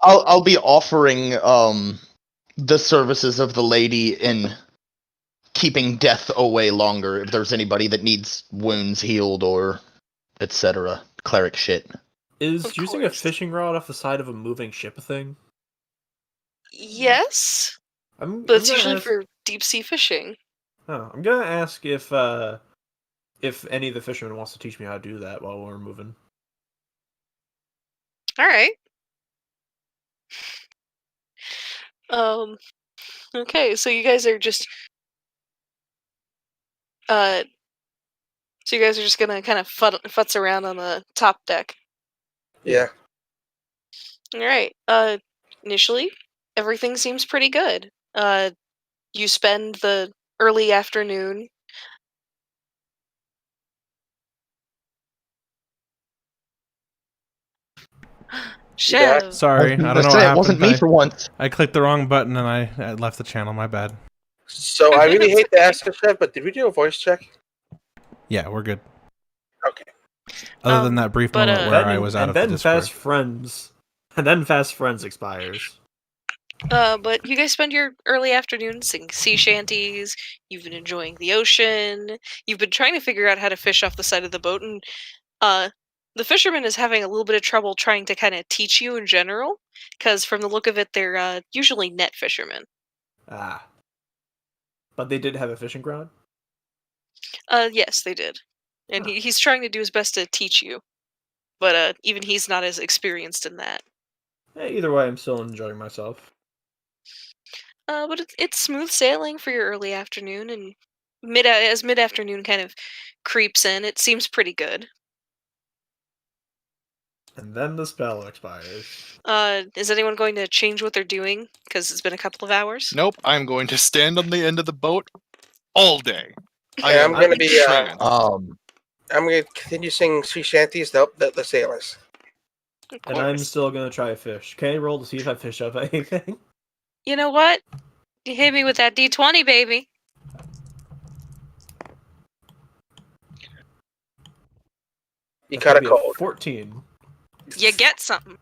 I'll be offering the services of the lady in keeping death away longer if there's anybody that needs wounds healed or etc. Cleric shit. Is Of using a course. fishing rod off the side of a moving ship a thing? Yes, but it's usually for deep sea fishing. I'm gonna ask if any of the fishermen wants to teach me how to do that while we're moving. All right. Okay, so you guys are just gonna kind of futz around on the top deck. Yeah. All right. Initially, everything seems pretty good. You spend the early afternoon. Chev. Sorry, I don't know what Say, it happened. wasn't me for once. I clicked the wrong button and I left the channel. My bad. So I really hate to ask this, Chef, but did we do a voice check? Yeah, we're good. Okay. Other than that brief but, moment where I was out of the Discord. And then Fast Friends expires. But you guys spend your early afternoon singing sea shanties. You've been enjoying the ocean. You've been trying to figure out how to fish off the side of the boat, and the fisherman is having a little bit of trouble trying to kind of teach you in general, because from the look of it, they're usually net fishermen. Ah. But they did have a fishing rod? Yes, they did, and he's trying to do his best to teach you, but even he's not as experienced in that. Either way, I'm still enjoying myself. But it's smooth sailing for your early afternoon, and mid-afternoon kind of creeps in, it seems pretty good. And then the spell expires. Is anyone going to change what they're doing? Because it's been a couple of hours. Nope, I'm going to stand on the end of the boat all day. Yeah, I'm gonna be. training. I'm gonna continue singing sea shanties to help the sailors. Of And I'm course. still gonna try a fish. Can I roll to see if I fish up anything? You know what? You hit me with that D20, baby. You That's cut a gonna be cold. 14. You get something.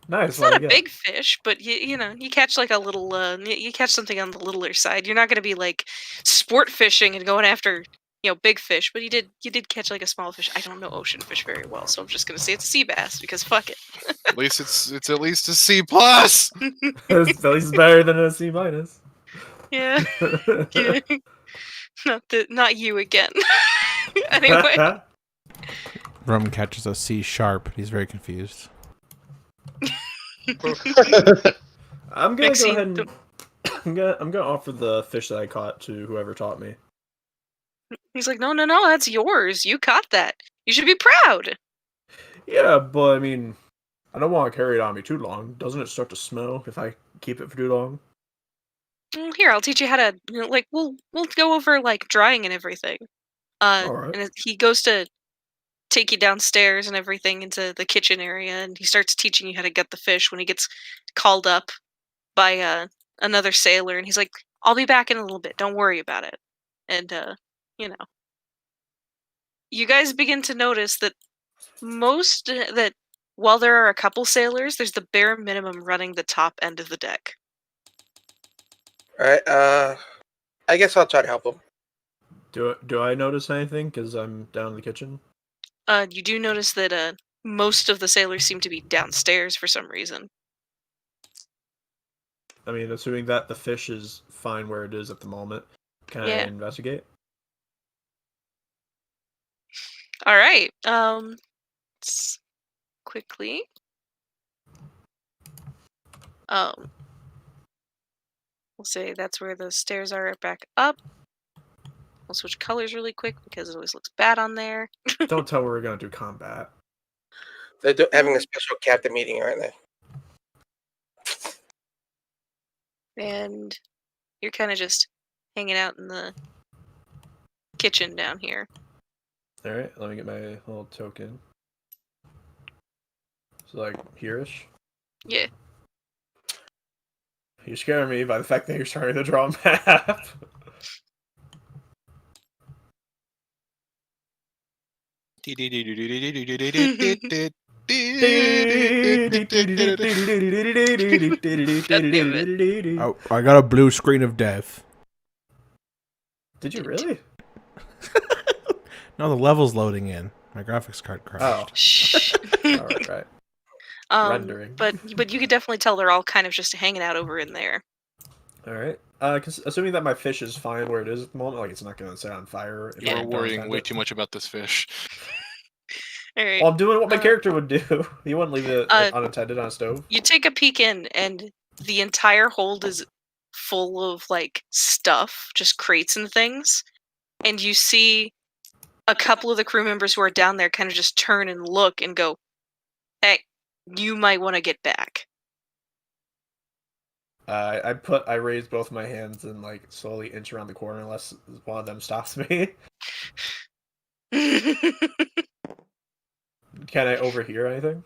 Nice. It's not what a I get? big fish, but you catch like a little. You catch something on the littler side. You're not going to be like sport fishing and going after big fish, but you did catch like a small fish. I don't know ocean fish very well, so I'm just going to say it's a sea bass because fuck it. At least it's at least a C plus. At least better than a C minus. Yeah. Yeah. Not you again. Anyway. Rum catches a C sharp. He's very confused. I'm gonna Maxine, go ahead and I'm gonna offer the fish that I caught to whoever taught me. He's like, no, that's yours. You caught that. You should be proud. Yeah, but I mean, I don't want to carry it on me too long. Doesn't it start to smell if I keep it for too long? Here, I'll teach you how to we'll go over like drying and everything. Alright. And he goes to take you downstairs and everything into the kitchen area, and he starts teaching you how to get the fish when he gets called up by another sailor, and he's like, I'll be back in a little bit, don't worry about it. And you guys begin to notice that that while there are a couple sailors, there's the bare minimum running the top end of the deck. Alright, I guess I'll try to help him. Do I notice anything? Because I'm down in the kitchen. You do notice that most of the sailors seem to be downstairs for some reason. I mean, assuming that the fish is fine where it is at the moment, can I Yeah. investigate? All right. Let's quickly. We'll say that's where the stairs are back up. We'll switch colors really quick because it always looks bad on there. Don't tell me we're gonna do combat. They're having a special captain meeting, aren't they? And you're kind of just hanging out in the kitchen down here. All right, let me get my little token. So like here-ish. Yeah. You're scaring me by the fact that you're starting to draw a map. Oh, I got a blue screen of death. Did you really? No, the level's loading in. My graphics card crashed. Shh. All right. Rendering. But you could definitely tell they're all kind of just hanging out over in there. All right. Assuming that my fish is fine where it is at the moment, like it's not going to set on fire. If I Yeah. We're don't worrying tend way it. too much about this fish. All right. Well, I'm doing what my character would do. He wouldn't leave it unattended on a stove. You take a peek in, and the entire hold is full of like stuff, just crates and things. And you see a couple of the crew members who are down there kind of just turn and look and go, "Hey, you might want to get back." I raise both my hands and like slowly inch around the corner unless one of them stops me. Can I overhear anything?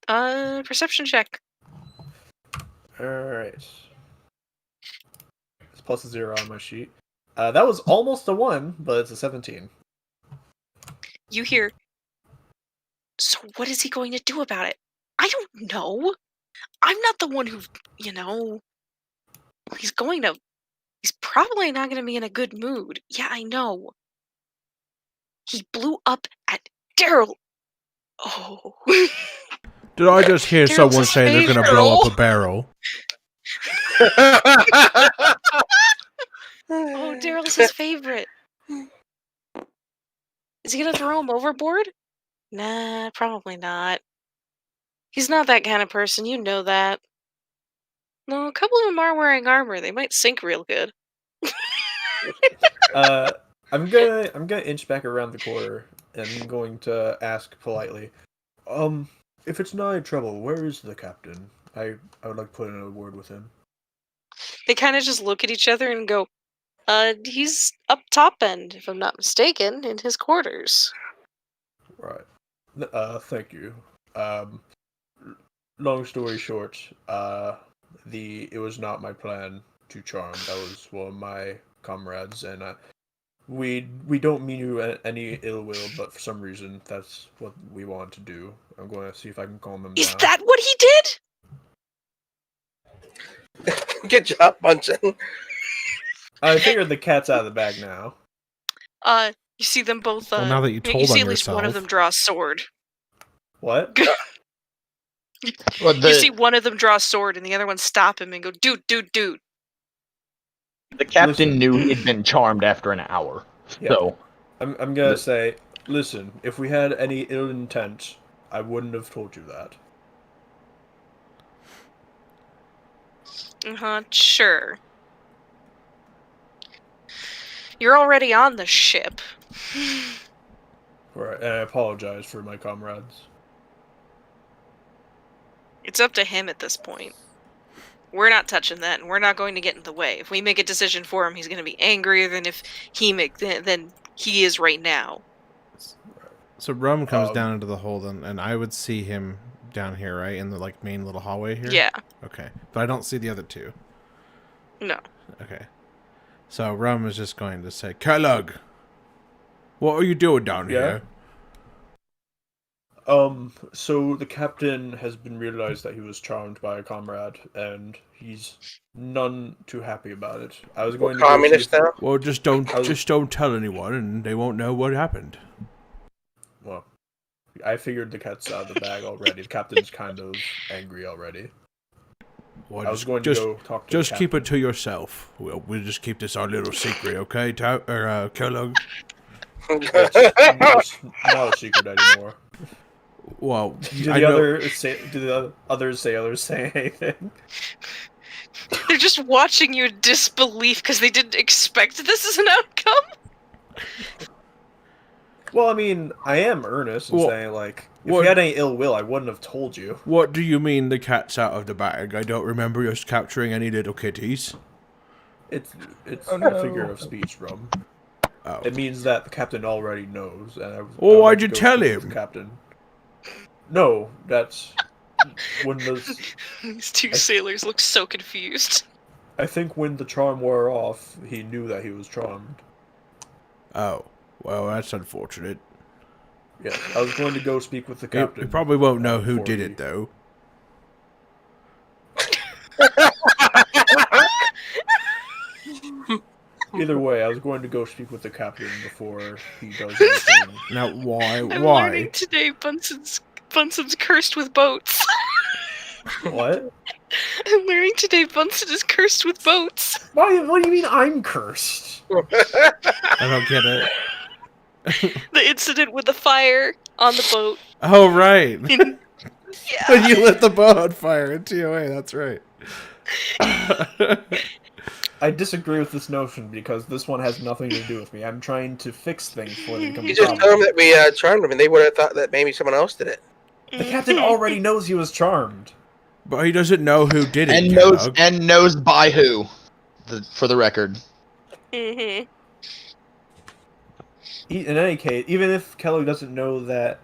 Perception check. Alright. It's plus a 0 on my sheet. That was almost a 1, but it's a 17. You hear, "So what is he going to do about it?" "I don't know. I'm not the one who, he's probably not going to be in a good mood." "Yeah, I know. He blew up at Daryl." "Oh." Did I just hear Daryl's someone his say they're going to favorite. blow up a barrel? Oh, Daryl's his favorite. Is he going to throw him overboard? Nah, probably not. He's not that kind of person, you know that. No, a couple of them are wearing armor. They might sink real good. I'm gonna inch back around the corner and I'm going to ask politely, if it's not in trouble, where is the captain? I would like to put in a word with him. They kind of just look at each other and go, he's up top end, if I'm not mistaken, in his quarters." Right. Thank you. Long story short, it was not my plan to charm. That was one of my comrades, and we don't mean you any ill will, but for some reason that's what we want to do. I'm going to see if I can calm him Is down. that what he did? Good job, Bunsen. I figured the cat's out of the bag now. You see them both. Well, now that you told you see on at least one of yourself. them draw a sword. What? Well, You see one of them draw a sword, and the other one stop him and go, "Dude." the captain Listen. knew he'd been charmed after an hour. Yeah. So, I'm gonna say, listen, if we had any ill intent, I wouldn't have told you that. Sure. You're already on the ship. Right, and I apologize for my comrades. It's up to him at this point. We're not touching that, and we're not going to get in the way. If we make a decision for him, he's going to be angrier than than he is right now. So Rum comes down into the hold, and I would see him down here, right? In the like main little hallway here? Yeah. Okay. But I don't see the other two. No. Okay. So Rum is just going to say, Kellogg, what are you doing down here? So the captain has been realized that he was charmed by a comrade, and he's none too happy about it. I was going to go see Communist if, now? Well, just don't tell anyone, and they won't know what happened. well, I figured the cat's out of the bag already. The captain's kind of angry already. Well, I was going to go talk to just the keep it captain. to yourself. We'll just keep this our little secret, okay, Kellogg? It's not a secret anymore. Well, Did I the know. other sailors say anything? They're just watching you in disbelief because they didn't expect this as an outcome. Well, I mean, I am earnest in Well, saying, like, if what- we had any ill will, I wouldn't have told you. What do you mean the cat's out of the bag? I don't remember us capturing any little kitties. It's Oh, a no. figure of speech, Rum. Oh. It means that the captain already knows, and I Well, I would why'd like to you go tell speak with him? The captain. No, that's when the. These two sailors look so confused. I think when the charm wore off, he knew that he was charmed. Oh, well, that's unfortunate. Yes, I was going to go speak with the captain. You probably won't know who before did he- it, though. Either way, I was going to go speak with the captain before he does anything. Now, why? I'm Why? learning today Bunsen's cursed with boats. What? I'm learning today Bunsen is cursed with boats. Why? What do you mean I'm cursed? I don't get it. The incident with the fire on the boat. Oh, right. In... When Yeah. you lit the boat on fire in TOA, that's right. I disagree with this notion because this one has nothing to do with me. I'm trying to fix things before they become a You just problem. told them that we charmed them, and they would have thought that maybe someone else did it. The captain already knows he was charmed. But he doesn't know who did it, And Kellogg. knows by who. For the record. Mm-hmm. In any case, even if Kellogg doesn't know that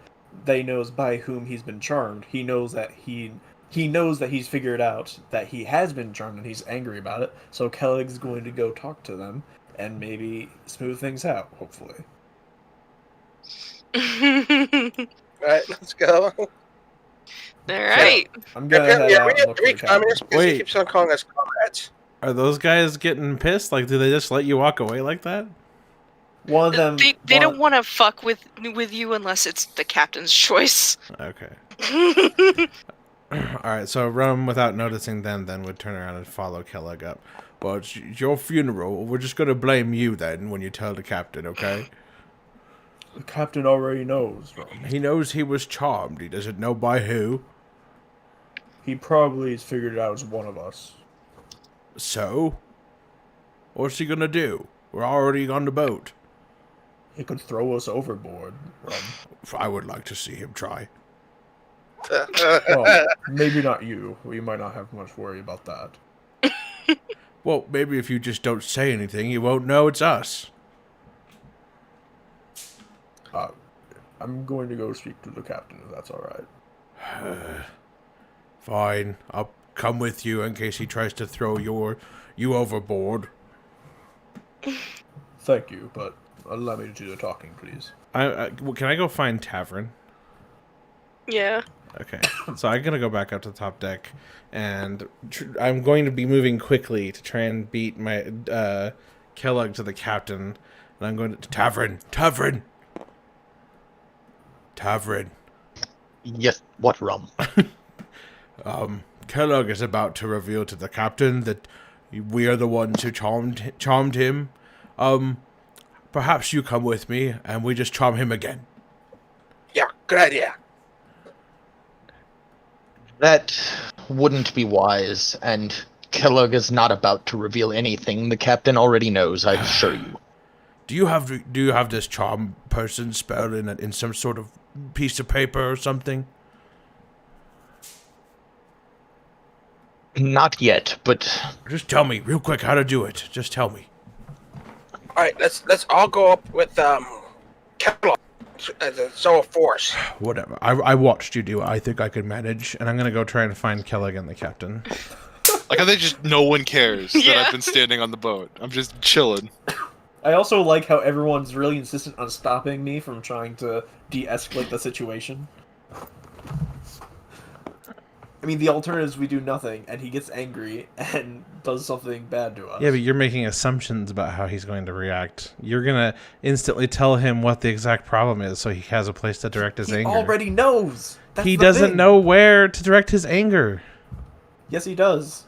they knows by whom he's been charmed, he knows that he knows that he's figured out that he has been charmed and he's angry about it. So Kellogg's going to go talk to them and maybe smooth things out. Hopefully. All right, let's go. Alright. I'm gonna head Yeah, out and look for the we captain. communists because he Wait. keeps on calling us comrades. Are those guys getting pissed? Like, do they just let you walk away like that? One of them. They don't want to fuck with you unless it's the captain's choice. Okay. Alright, so Rum, without noticing then would turn around and follow Kellogg up. Well, it's your funeral. We're just gonna blame you then when you tell the captain, okay? The captain already knows. Ron. He knows he was charmed. He doesn't know by who. He probably has figured it out as one of us. So? What's he gonna do? We're already on the boat. He could throw us overboard. Ron. I would like to see him try. Well, maybe not you. We might not have much worry about that. Well, maybe if you just don't say anything, you won't know it's us. I'm going to go speak to the captain if that's alright. Fine. I'll come with you in case he tries to throw you overboard. Thank you, but allow me to do the talking, please. Well, can I go find Tavern? Yeah. Okay, so I'm gonna go back up to the top deck, and I'm going to be moving quickly to try and beat my Kellogg to the captain. And I'm going to Tavern. Yes, what Rum? Kellogg is about to reveal to the captain that we are the ones who charmed him. Perhaps you come with me, and we just charm him again. Yeah, good idea. That wouldn't be wise, and Kellogg is not about to reveal anything the captain already knows, I assure you. Do you have this charm person spelled in some sort of piece of paper or something? Not yet, but Just tell me real quick how to do it. Just tell me. All right, let's all go up with Kellogg as a show of force. Whatever. I watched you do it. I think I could manage, and I'm gonna go try and find Kellogg and the captain. Like how they just no one cares that Yeah. I've been standing on the boat. I'm just chilling. I also like how everyone's really insistent on stopping me from trying to de-escalate the situation. I mean, the alternative is we do nothing, and he gets angry and does something bad to us. Yeah, but you're making assumptions about how he's going to react. You're going to instantly tell him what the exact problem is so he has a place to direct his he anger. already knows. That's He the doesn't thing. know where to direct his anger, Yes, he does.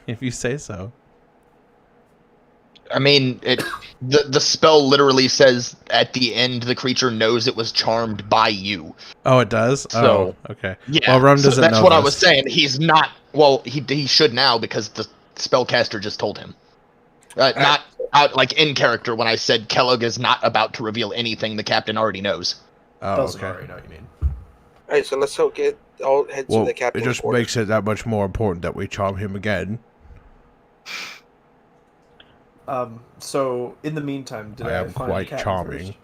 if you say so. I mean, the spell literally says at the end the creature knows it was charmed by you. Oh, it does? So, oh, okay. Yeah, Well, Rum so doesn't that's know what I this. was saying. He's not. Well, he should now because the spellcaster just told him. Not out like in character when I said Kellogg is not about to reveal anything the captain already knows. Oh, Doesn't okay. already know what you mean. All right, so let's head to the captain's quarters. it that much more important that we charm him again. So in the meantime, did I am find quite the captain charming.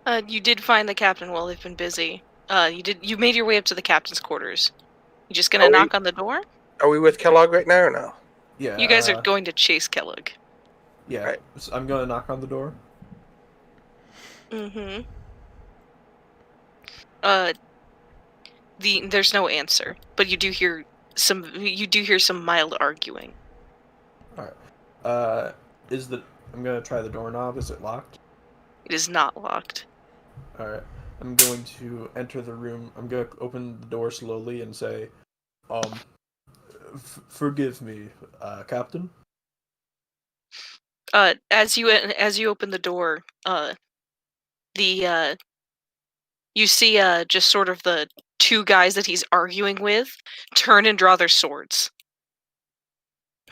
first? You did find the captain while they've been busy. You made your way up to the captain's quarters. You just gonna knock on the door? Are we with Kellogg right now or no? Yeah. You guys are going to chase Kellogg. Yeah. Right. So I'm gonna knock on the door. Mm-hmm. There's no answer, but you do hear some mild arguing. All right. I'm gonna try the doorknob. Is it locked? It is not locked. All right. I'm going to enter the room. I'm going to open the door slowly and say, forgive me, Captain. As you open the door, you see just sort of the two guys that he's arguing with turn and draw their swords.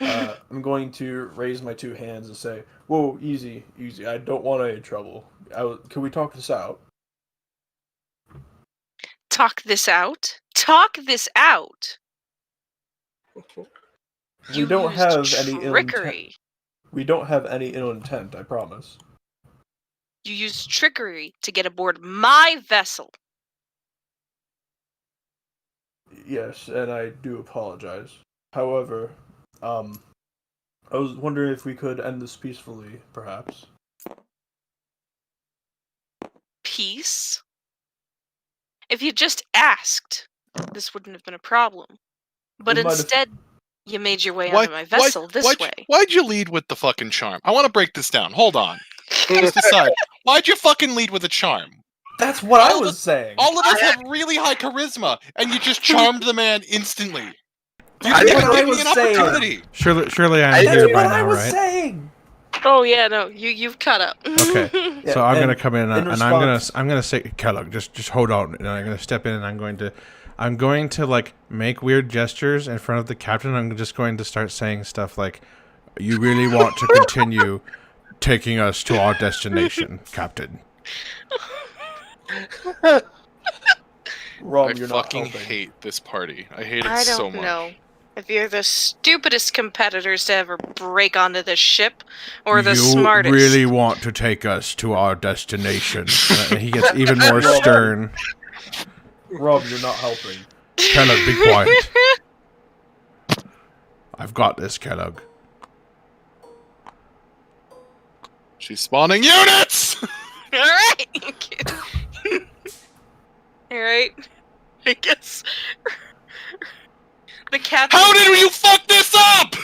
I'm going to raise my two hands and say, whoa, easy. I don't want any trouble. Can we talk this out? Talk this out? Talk this out! We don't used have any ill intent. trickery. We don't have any ill intent, I promise. You used trickery to get aboard my vessel. Yes, and I do apologize. However, I was wondering if we could end this peacefully, perhaps. Peace? If you just asked, this wouldn't have been a problem. But We might have- instead, you made your way onto my vessel this way. Why'd you lead with the fucking charm? I want to break this down. Hold on. Just decide. Why'd you fucking lead with a charm? That's what I was saying! All of us have really high charisma, and you just charmed the man instantly. You That's didn't what give I me an was saying. opportunity. Surely I'm That's here That's by what I now, was right? saying! Oh yeah, no, you've caught up. Okay. Yeah, So I'm and gonna come in, and response- I'm gonna say, Kellogg, just hold on, and I'm gonna step in, and I'm going to like make weird gestures in front of the captain. I'm just going to start saying stuff like, "You really want to continue taking us to our destination, Captain?" Rob, I you're not fucking helping. hate this party. I hate it I so don't much. know if you're the stupidest competitors to ever break onto this ship, or the you smartest. really want to take us to our destination? And he gets even more stern. Rob, you're not helping. Kellogg, be quiet. I've got this, Kellogg. She's spawning units! All right. All right. I guess the captain. How did you fuck this up?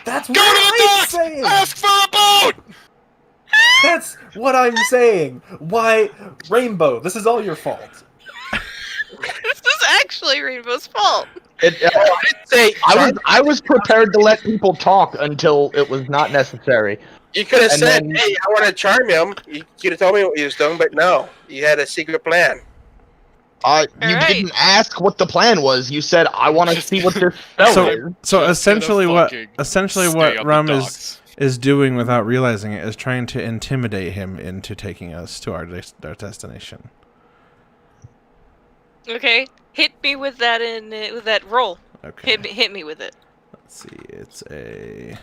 That's Go what to the I'm docks! saying! Ask for a boat! That's what I'm saying! Why, Rainbow, this is all your fault. This is actually Rainbow's fault. I was prepared to let people talk until it was not necessary. You could have And said, then- "Hey, I want to charm him." You could have told me what you was doing, but no, you had a secret plan. You Alright. didn't ask what the plan was. You said, "I want to see what this spell So- is." So Just essentially, gonna what fucking essentially stay what on the Rum docks. is doing without realizing it is trying to intimidate him into taking us to our destination. Okay, hit me with that with that roll. Okay. Hit me with it. Let's see. It's a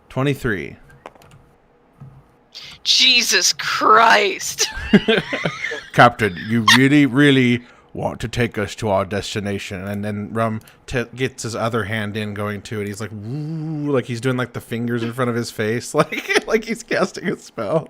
23. Jesus Christ! Captain, you really want to take us to our destination? And then Rum gets his other hand in, going to it. He's like, woo, like he's doing like the fingers in front of his face, like he's casting a spell.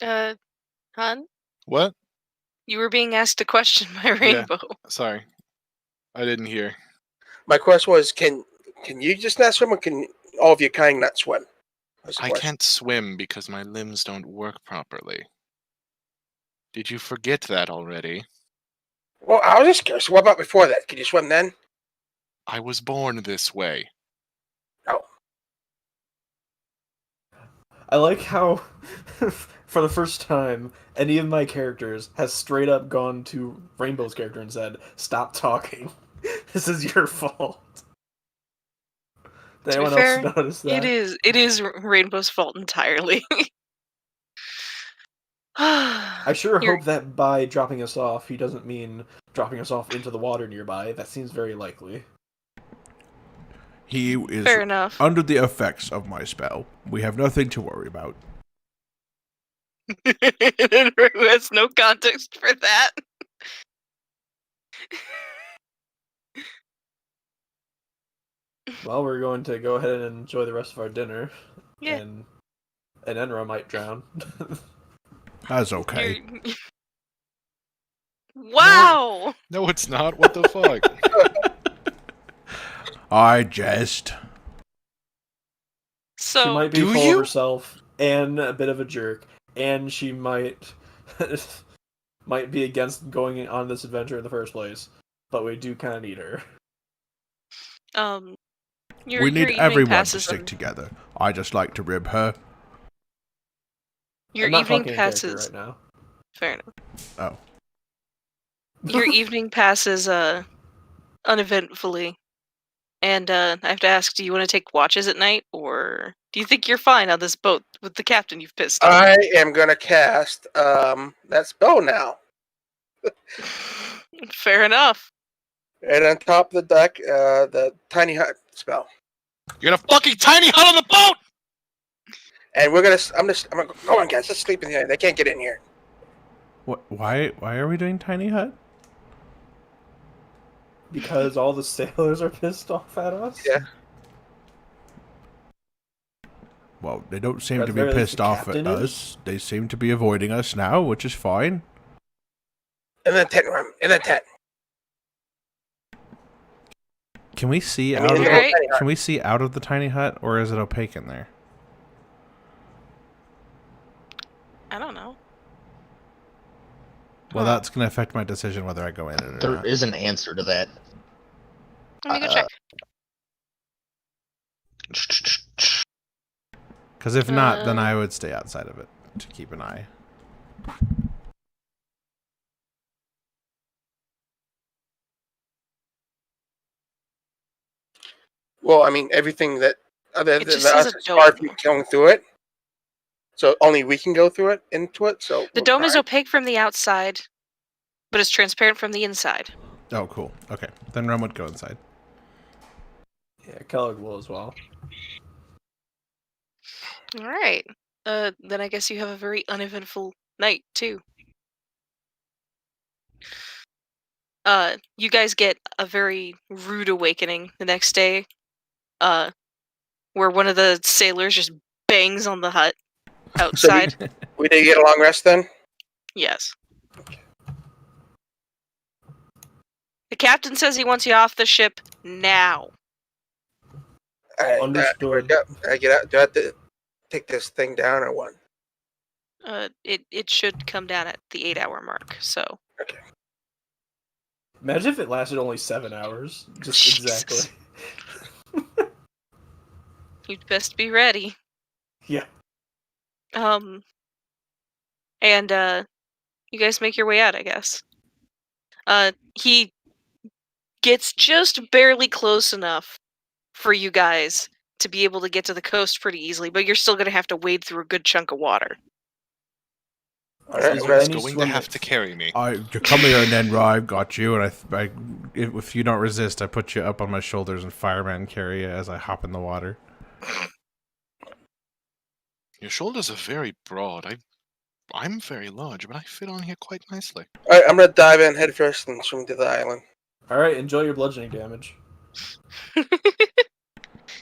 Hun, What? you were being asked to question my rainbow. Sorry. I didn't hear. My question was, can you just not swim, or can all of your kind not swim? That's the I question. can't swim because my limbs don't work properly. Did you forget that already? Well, I was just curious. What about before that? Could you swim then? I was born this way. Oh, I like how, for the first time, any of my characters has straight up gone to Rainbow's character and said, "Stop talking. This is your fault." Did To be anyone fair, else notice that? it is Rainbow's fault entirely. I sure You're- hope that by dropping us off, he doesn't mean dropping us off into the water nearby. That seems very likely. He is Fair enough. under the effects of my spell. We have nothing to worry about. Who has no context for that? Well, we're going to go ahead and enjoy the rest of our dinner. Yeah. And Enra might drown. That's okay. Wow! No, it's not. What the fuck? I jest. She So, might be Do full you? of herself and a bit of a jerk, and she might might be against going on this adventure in the first place. But we do kind of need her. your, We your need evening everyone to passes stick on- together. I just like to rib her. Your I'm not evening talking in character passes. right now. Fair enough. Oh. Your evening passes uneventfully, and I have to ask: do you want to take watches at night, or do you think you're fine on this boat with the captain you've pissed off? I am gonna cast that spell now. Fair enough. And on top of the deck, the tiny hut spell. You're in a fucking tiny hut on the boat! And we're gonna. I'm gonna go on, guys. Let's sleep in here. They can't get in here. What? Why are we doing tiny hut? Because all the sailors are pissed off at us? Yeah. Well, they don't seem At to the be very least, pissed the off at captain us. is? They seem to be avoiding us now, which is fine. In the tent room. In the tent. Can we see I mean, out in of the Alright. tiny hut. Can we see out of the tiny hut, or is it opaque in there? I don't know. Well, Huh. that's going to affect my decision whether I go in it or There not. is an answer to that. Let me go check. Because if not, then Uh, I would stay outside of it to keep an eye. Well, I mean, everything that other It than just says us a is far from dome. going through it. So only we can go through it into it. So The we're dome is fine. opaque from the outside, but it's transparent from the inside. Oh, cool. Okay. Then Rum would go inside. Yeah, Kellogg will as well. All right. Then I guess you have a very uneventful night too. You guys get a very rude awakening the next day. Where one of the sailors just bangs on the hut outside. We did get a long rest then. Yes. The captain says he wants you off the ship now. All right, Understood. I get out. Do I have to take this thing down or what? It should come down at the 8-hour mark. So Imagine if it lasted only 7 hours. Just Jesus. exactly. you'd best be ready. Yeah. And you guys make your way out, I guess. He gets just barely close enough for you guys to be able to get to the coast pretty easily, but you're still gonna have to wade through a good chunk of water. All right, Is I'm there gonna- any Going to swim have that- to carry me. You come here and then I've got you, and if you don't resist, I put you up on my shoulders and fireman carry you as I hop in the water. Your shoulders are very broad. I'm very large, but I fit on here quite nicely. All right, I'm gonna dive in head first and swim to the island. All right, enjoy your bludgeoning damage.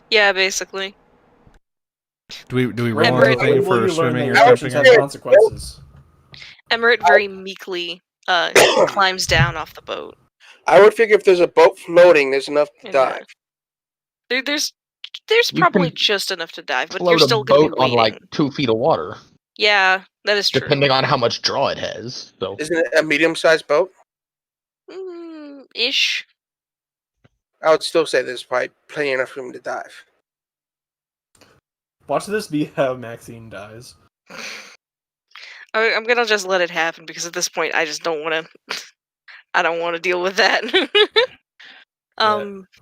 Yeah, basically. Do we roll Remember it- anything When will for you learn swimming that or your actions jumping? have consequences? Emmerich very meekly climbs down off the boat. I would figure if there's a boat floating, there's enough to And, dive. There's You probably can just enough to dive, but you're Float a still going to boat be on waiting. like 2 feet of water, Yeah, that is true. depending on how much draw it has. So Isn't it a medium-sized boat? Ish. I would still say there's probably plenty enough room to dive. Watch this be how Maxine dies. I'm gonna just let it happen because at this point I just don't want to. I don't want to deal with that.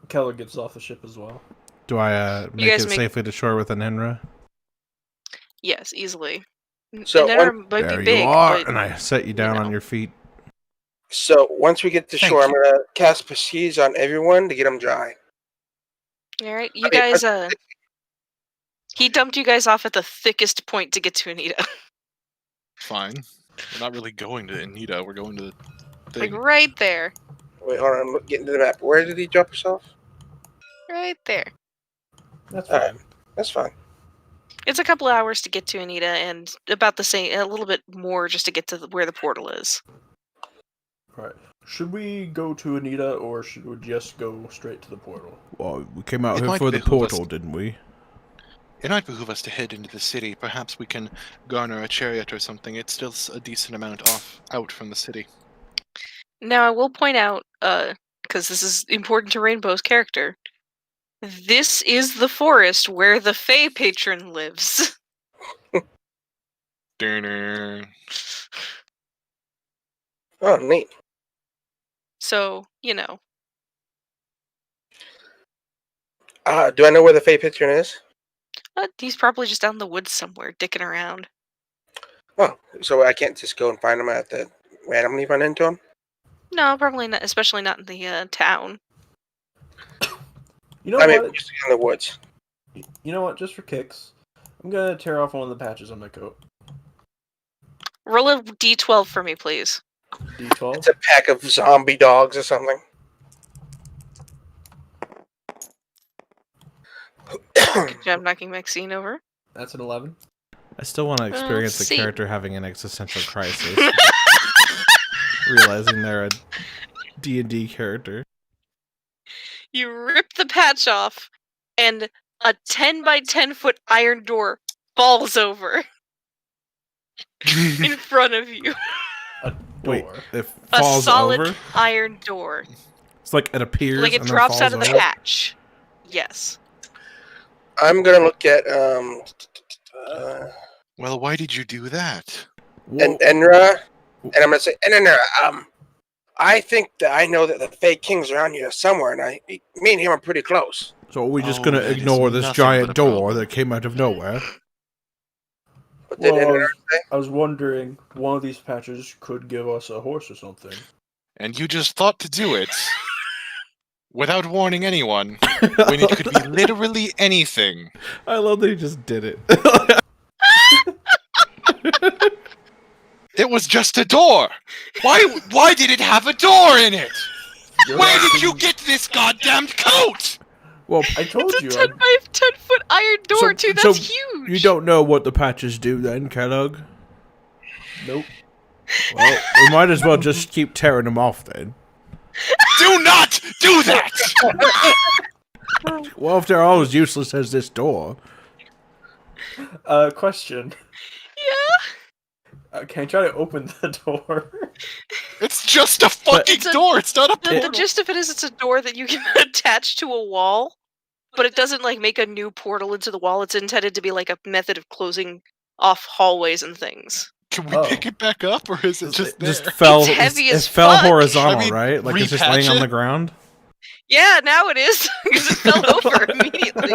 Keller gets off the ship as well. Do I make guys it make- safely to shore with an Enra? Yes, easily. So And Enra might There be big, you are, but and I set you down know. on your feet. So once we get to Thank shore, I'm you. gonna cast Prestige on everyone to get them dry. all right, you I mean, guys. He dumped you guys off at the thickest point to get to Anita, Fine. We're not really going to Anita. We're going to the like thing. right there, Wait, hold on. I'm getting to the map. Where did he drop us off? right there. That's All fine. right. That's fine. It's a couple hours to get to Anita, and about the same, a little bit more just to get to where the portal is. Alright. Should we go to Anita, or should we just go straight to the portal? Well, we came out It here might for the behoove us- portal, didn't we? It might behoove us to head into the city. Perhaps we can garner a chariot or something. It's still a decent amount out from the city. Now, I will point out, because this is important to Rainbow's character, this is the forest where the Fae patron lives. Durner. Oh, neat. So, you know. Do I know where the Fey Patron is? He's probably just out in the woods somewhere, dicking around. Oh, so I can't just go and find him at the randomly run into him? No, probably not, especially not in the town. You know I mean, what? just in the woods. You know what? Just for kicks, I'm gonna tear off one of the patches on my coat. Roll a d12 for me, please. D12. It's a pack of zombie dogs or something. Good job knocking Maxine over. That's an 11. I still want to experience the see. character having an existential crisis, realizing they're a D&D character. You rip the patch off, and a 10 by 10 foot iron door falls over in front of you. A Wait, door. it A falls solid over? iron door. It's like it appears Like it and then drops out falls of the over? patch. Yes. I'm gonna look at Well, why did you do that? and Enra, and I'm gonna say, Enra, I think that I know that the Fey King's around here somewhere, and me and him are pretty close. So are we just Oh, gonna that is ignore this nothing giant but a door problem. that came out of nowhere? What did Well, Enra say? I was wondering, one of these patches could give us a horse or something. And you just thought to do it without warning anyone when it could be literally anything. I love that he just did it. It was just a door. Why did it have a door in it? You're Where did asking- you get this goddamn coat? Well, I told It's a you. 10 by 10 foot iron door, too. so That's huge. you don't know what the patches do then, Kellogg? Nope. Well, we might as well just keep tearing them off then. Do not do that! Well, if they're all as useless as this door. Question. Yeah. Can I try to open the door? It's just a fucking It's a- door. It's not a The portal. gist of it is it's a door that you can attach to a wall, but it doesn't like make a new portal into the wall. It's intended to be like a method of closing off hallways and things. Can we Oh. pick it back up, or is it just there? fell. It's heavy as it fell fuck. horizontal, I mean, right? Like it's just laying repatch on it? the ground. Yeah, now it is because it fell over immediately.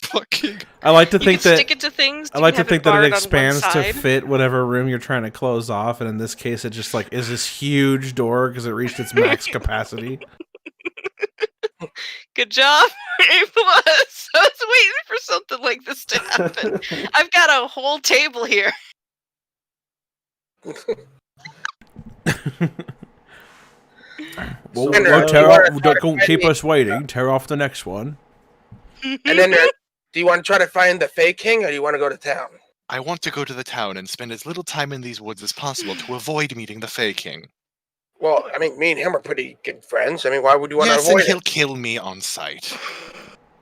Fucking. I like to You think can that stick it to things. I you like can to have think that it barred on one expands to side. fit whatever room you're trying to close off, and in this case, it just like is this huge door because it reached its max capacity. Good job. It was. I was waiting for something like this to happen. I've got a whole table here. Well, So, we'll uh, tear you off, wanna try to don't find keep me- us waiting. Tear off the next one. And then Do you want to try to find the Fey King, or do you want to go to town? I want to go to the town and spend as little time in these woods as possible to avoid meeting the Fey King. Well, I mean, me and him are pretty good friends. I mean, why would you want to Yes, and avoid he'll it? kill me on sight.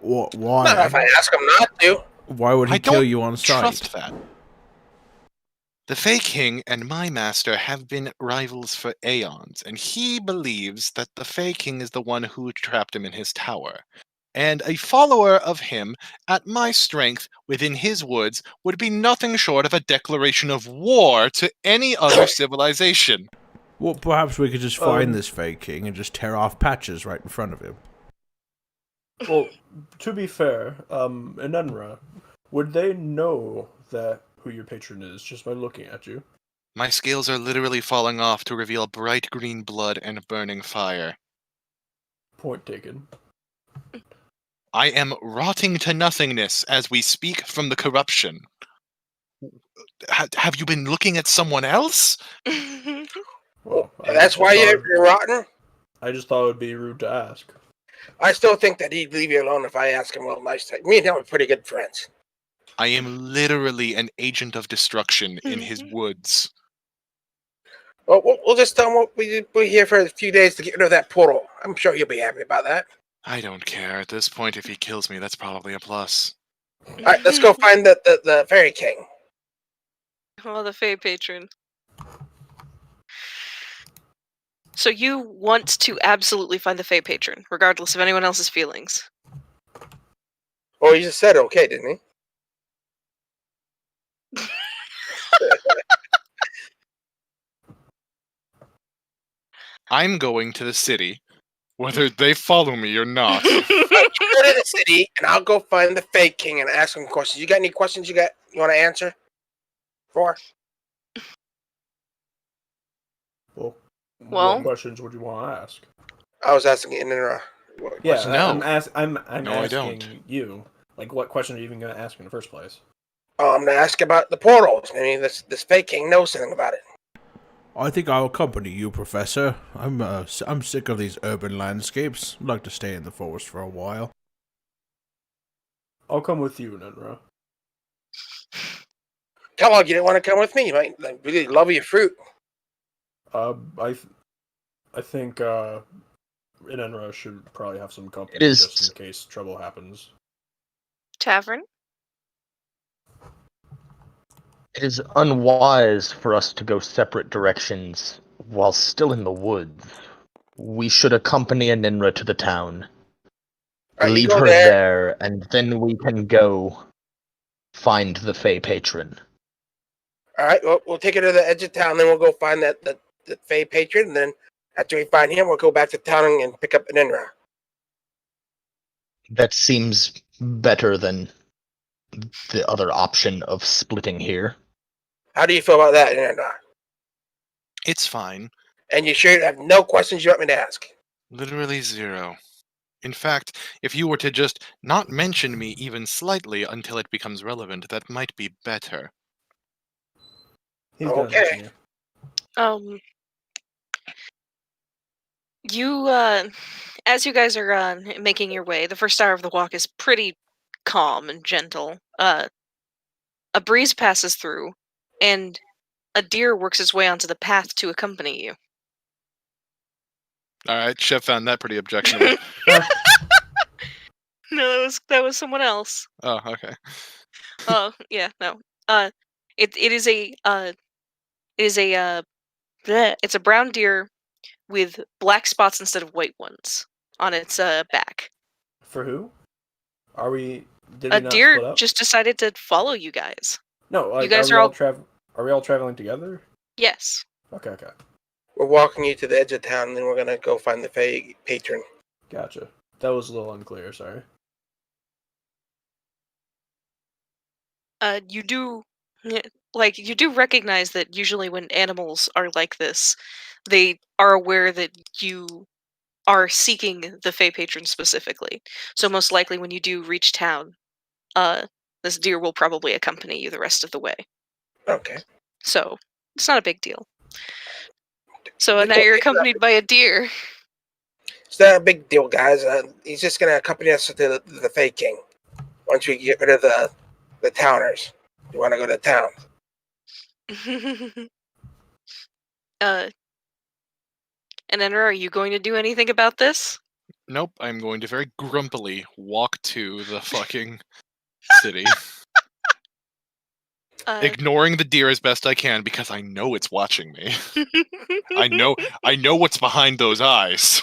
Why? Not if I ask him not to. Why would he I kill don't you on sight? trust that. The Fey King and my master have been rivals for aeons, and he believes that the Fey King is the one who trapped him in his tower. And a follower of him, at my strength, within his woods, would be nothing short of a declaration of war to any other civilization. Well, perhaps we could just find this fake king and just tear off patches right in front of him. Well, to be fair, Enenra, would they know that who your patron is just by looking at you? My scales are literally falling off to reveal bright green blood and burning fire. Point taken. I am rotting to nothingness as we speak from the corruption. Have you been looking at someone else? Well, That's why you're rotten? I just thought it would be rude to ask. I still think that he'd leave you alone if I ask him well nice time. Me and him are pretty good friends. I am literally an agent of destruction in his woods. Well, we'll just tell him we're here for a few days to get rid of that portal. I'm sure he'll be happy about that. I don't care. At this point, if he kills me, that's probably a plus. All right, let's go find the Fairy King. Oh, the Fey patron. So you want to absolutely find the Fey patron, regardless of anyone else's feelings. Oh, he just said okay, didn't he? I'm going to the city, whether they follow me or not. Go to the city, and I'll go find the Fey King and ask him questions. You got any questions you want to answer? For? Well, Well- what questions would you want to ask? I was asking in Yeah, No. I'm No, I asking don't. you. Like, what question are you even going to ask in the first place? Oh, I'm gonna ask about the portals. I mean, this Fey King knows something about it. I think I'll accompany you, Professor. I'm sick of these urban landscapes. I'd like to stay in the forest for a while. I'll come with you, Nenra. Come on, you didn't want to come with me. You might really love your fruit. I think Nenra should probably have some company It is- just in case trouble happens. Tavern? It is unwise for us to go separate directions while still in the woods. We should accompany Aninra to the town. All right, you Leave go her there. there, and then we can go find the Fey patron. All right, well, we'll take her to the edge of town, then we'll go find the Fey patron, and then after we find him, we'll go back to town and pick up Enenra. That seems better than the other option of splitting here. How do you feel about that, Enenra? It's fine. And you sure you have no questions you want me to ask? Literally zero. In fact, if you were to just not mention me even slightly until it becomes relevant, that might be better. He's gonna Okay. mention you. You, as you guys are making your way, the first hour of the walk is pretty calm and gentle. A breeze passes through, and a deer works its way onto the path to accompany you. Alright, Chef found that pretty objectionable. No, that was someone else. Oh, okay. Oh, yeah, no. It is a bleh, it's a brown deer with black spots instead of white ones on its back. For who? Are we? Did A we not deer split up? just decided to follow you guys. No, like, guys are we are all all- Are we all traveling together? Yes. Okay. We're walking you to the edge of town, and then we're gonna go find the Fey patron. Gotcha. That was a little unclear. Sorry. You do you do recognize that usually when animals are like this, they are aware that you are seeking the Fey patron specifically. So most likely when you do reach town, this deer will probably accompany you the rest of the way. Okay. So it's not a big deal. So We now don't you're think that- accompanied by a deer. It's not a big deal, guys. He's just gonna accompany us to the Fey King. once we get rid of the towners. You want to go to town? And Enra, are you going to do anything about this? Nope, I'm going to very grumpily walk to the fucking city, ignoring the deer as best I can because I know it's watching me. I know what's behind those eyes.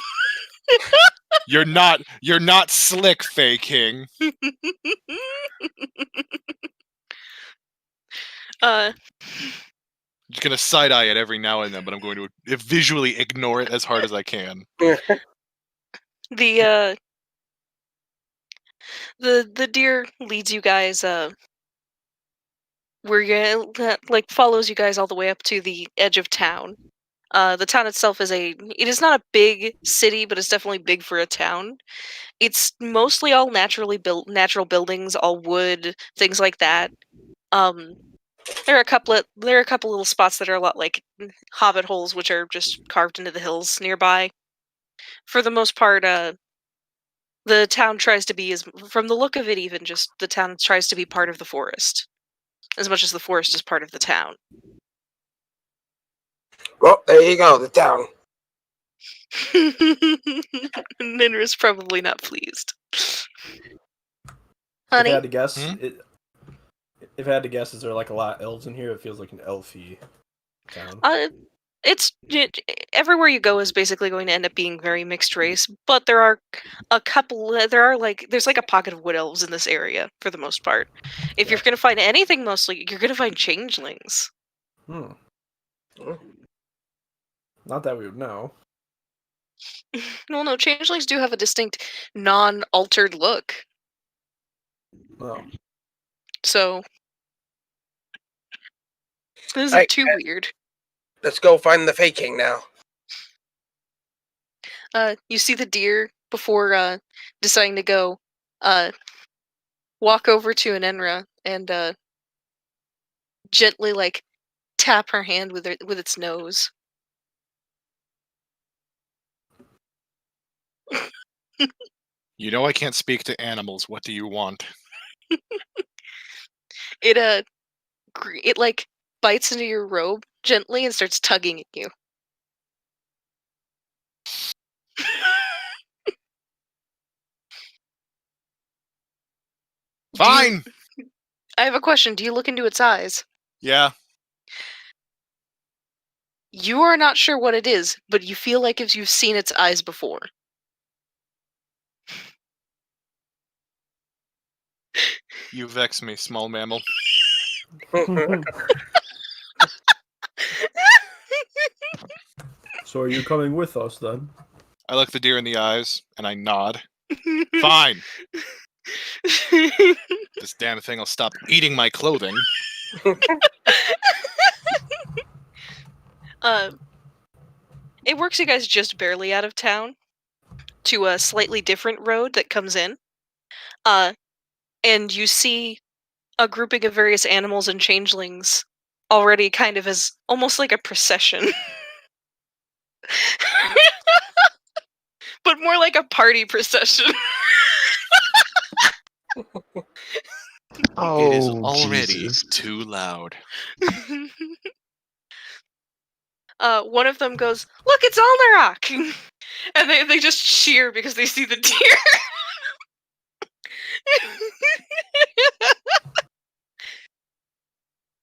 You're not slick, Fey King. Just gonna side eye it every now and then, but I'm going to visually ignore it as hard as I can. The deer leads you guys where you like follows you guys all the way up to the edge of town. The town itself it is not a big city, but it's definitely big for a town. It's mostly all naturally built, natural buildings, all wood, things like that. There are a couple little spots that are a lot like hobbit holes, which are just carved into the hills nearby. For the most part, the town tries to be, from the look of it, even just the town tries to be part of the forest, as much as the forest is part of the town. Well, there you go, the town. Ninra's probably not pleased. If Honey? I had to guess, if I had to guess, is there like a lot of elves in here? It feels like an elfy town. Everywhere you go is basically going to end up being very mixed race, but there are there's like a pocket of wood elves in this area for the most part. If you're going to find anything, mostly you're going to find changelings. Not that we would know. Well, no, changelings do have a distinct non-altered look. Oh. So this isn't too weird. Let's go find the Fey King now. You see the deer before deciding to go. Walk over to an Enra and gently like tap her hand with its nose. You know I can't speak to animals. What do you want? It like bites into your robe gently and starts tugging at you. Fine! I have a question. Do you look into its eyes? Yeah. You are not sure what it is, but you feel like if you've seen its eyes before. You vex me, small mammal. So are you coming with us then? I look the deer in the eyes, and I nod. Fine! This damn thing will stop eating my clothing. It works you guys just barely out of town to a slightly different road that comes in. And you see a grouping of various animals and changelings already kind of as almost like a procession. But more like a party procession. It is already too loud. One of them goes, "Look, it's Alnarock!" And they just cheer because they see the deer.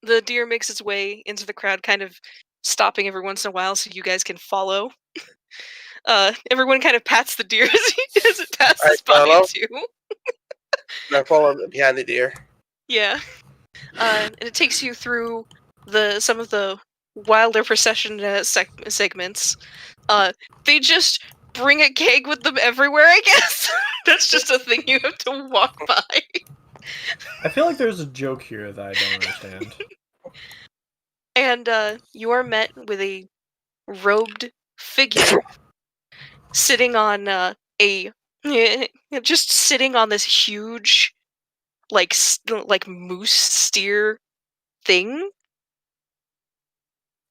The deer makes its way into the crowd, kind of stopping every once in a while so you guys can follow. Everyone kind of pats the deer as it passes by too. I follow behind the deer. Yeah. And it takes you through some of the wilder procession segments. They just bring a keg with them everywhere, I guess. That's just a thing you have to walk by. I feel like there's a joke here that I don't understand. And you are met with a robed figure sitting on just sitting on this huge like moose steer thing.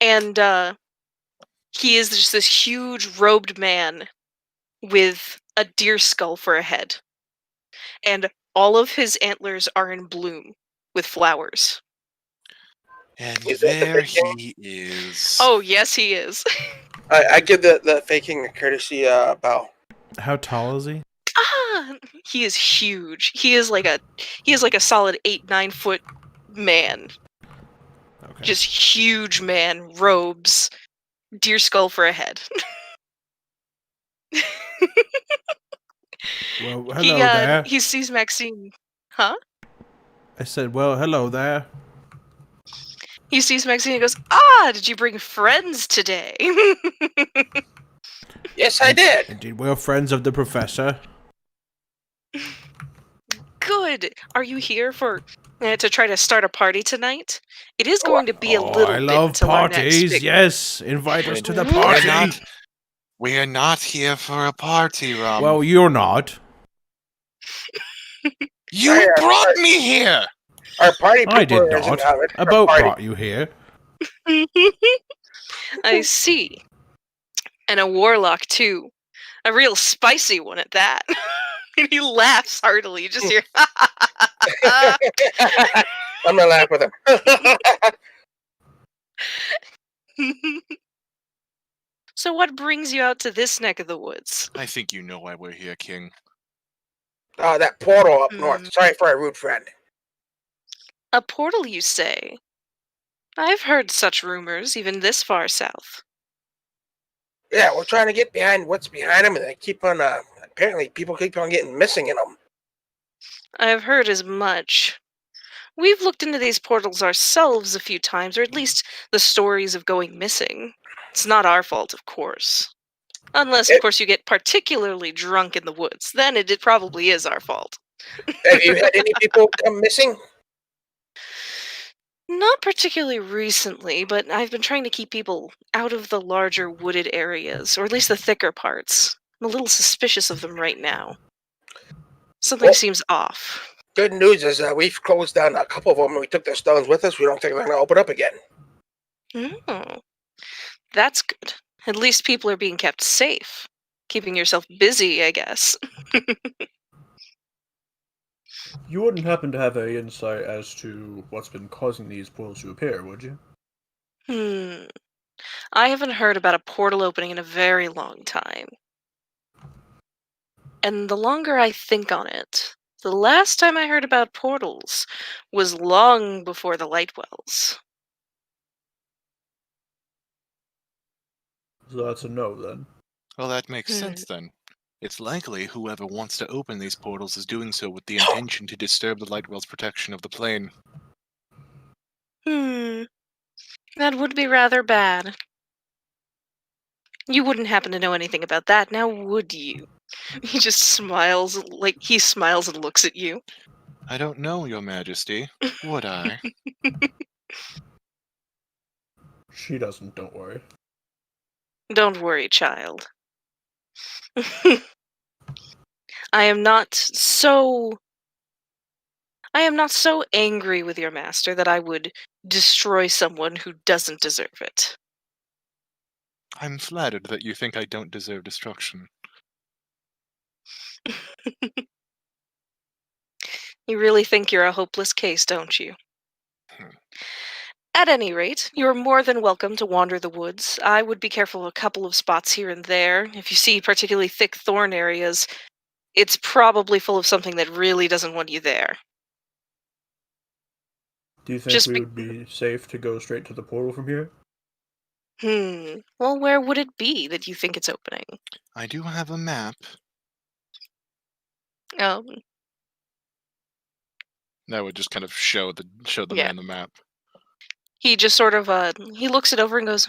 And he is just this huge robed man with a deer skull for a head. And all of his antlers are in bloom with flowers. And Is that the there big thing? he is. Oh, yes, he is. I give the faking a courtesy bow. How tall is he? He is huge. He is like a solid 8-9 foot man. Okay. Just huge man, robes, deer skull for a head. Well, hello there. He sees Maxine. Huh? I said, well, hello there. He sees Maxine and goes, did you bring friends today? Yes, I did. Indeed, we're friends of the professor. Good. Are you here to try to start a party tonight? It is going to be a little I bit love until our next parties. big... Yes, invite us to the We're party. We're not here for a party, Well, you're not. You brought me here! Our party I people did isn't not. having A boat party. brought you here. I see. And a warlock too. A real spicy one at that. And he laughs heartily. You just hear I'm gonna laugh with him. So what brings you out to this neck of the woods? I think you know why we're here, King. Oh, that portal up Hmm. north. Sorry for our rude friend. A portal, you say? I've heard such rumors, even this far south. Yeah, we're trying to get behind what's behind them, and they keep on. Apparently, people keep on getting missing in them. I've heard as much. We've looked into these portals ourselves a few times, or at least the stories of going missing. It's not our fault, of course. Unless, of course, you get particularly drunk in the woods. Then it probably is our fault. Have you had any people come missing? Not particularly recently, but I've been trying to keep people out of the larger wooded areas, or at least the thicker parts. I'm a little suspicious of them right now. Something Well, seems off. Good news is we've closed down a couple of them, and we took their stones with us. We don't think they're going to open up again. Oh, that's good. At least people are being kept safe. Keeping yourself busy, I guess. You wouldn't happen to have any insight as to what's been causing these portals to appear, would you? I haven't heard about a portal opening in a very long time. And the longer I think on it, the last time I heard about portals was long before the Lightwells. So that's a no, then. Well, that makes sense then. It's likely whoever wants to open these portals is doing so with the intention to disturb the Lightwell's protection of the plane. That would be rather bad. You wouldn't happen to know anything about that, now would you? He just smiles, he smiles and looks at you. I don't know, Your Majesty. Would I? She doesn't, don't worry. Don't worry, child. I am not so angry with your master that I would destroy someone who doesn't deserve it. I'm flattered that you think I don't deserve destruction. You really think you're a hopeless case, don't you? At any rate, you're more than welcome to wander the woods. I would be careful of a couple of spots here and there. If you see particularly thick thorn areas, it's probably full of something that really doesn't want you there. Do you think we would be safe to go straight to the portal from here? Well, where would it be that you think it's opening? I do have a map. Oh. That would just kind of show the man the map. He just sort of he looks it over and goes,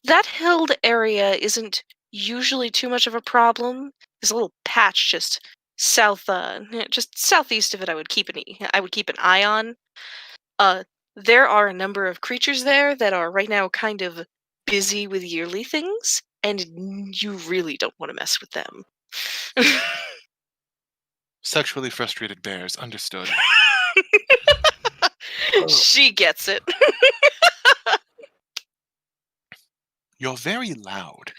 that hilled area isn't usually too much of a problem. There's a little patch just southeast of it. I would keep an eye on. There are a number of creatures there that are right now kind of busy with yearly things, and you really don't want to mess with them. Sexually frustrated bears, understood. She gets it. You're very loud.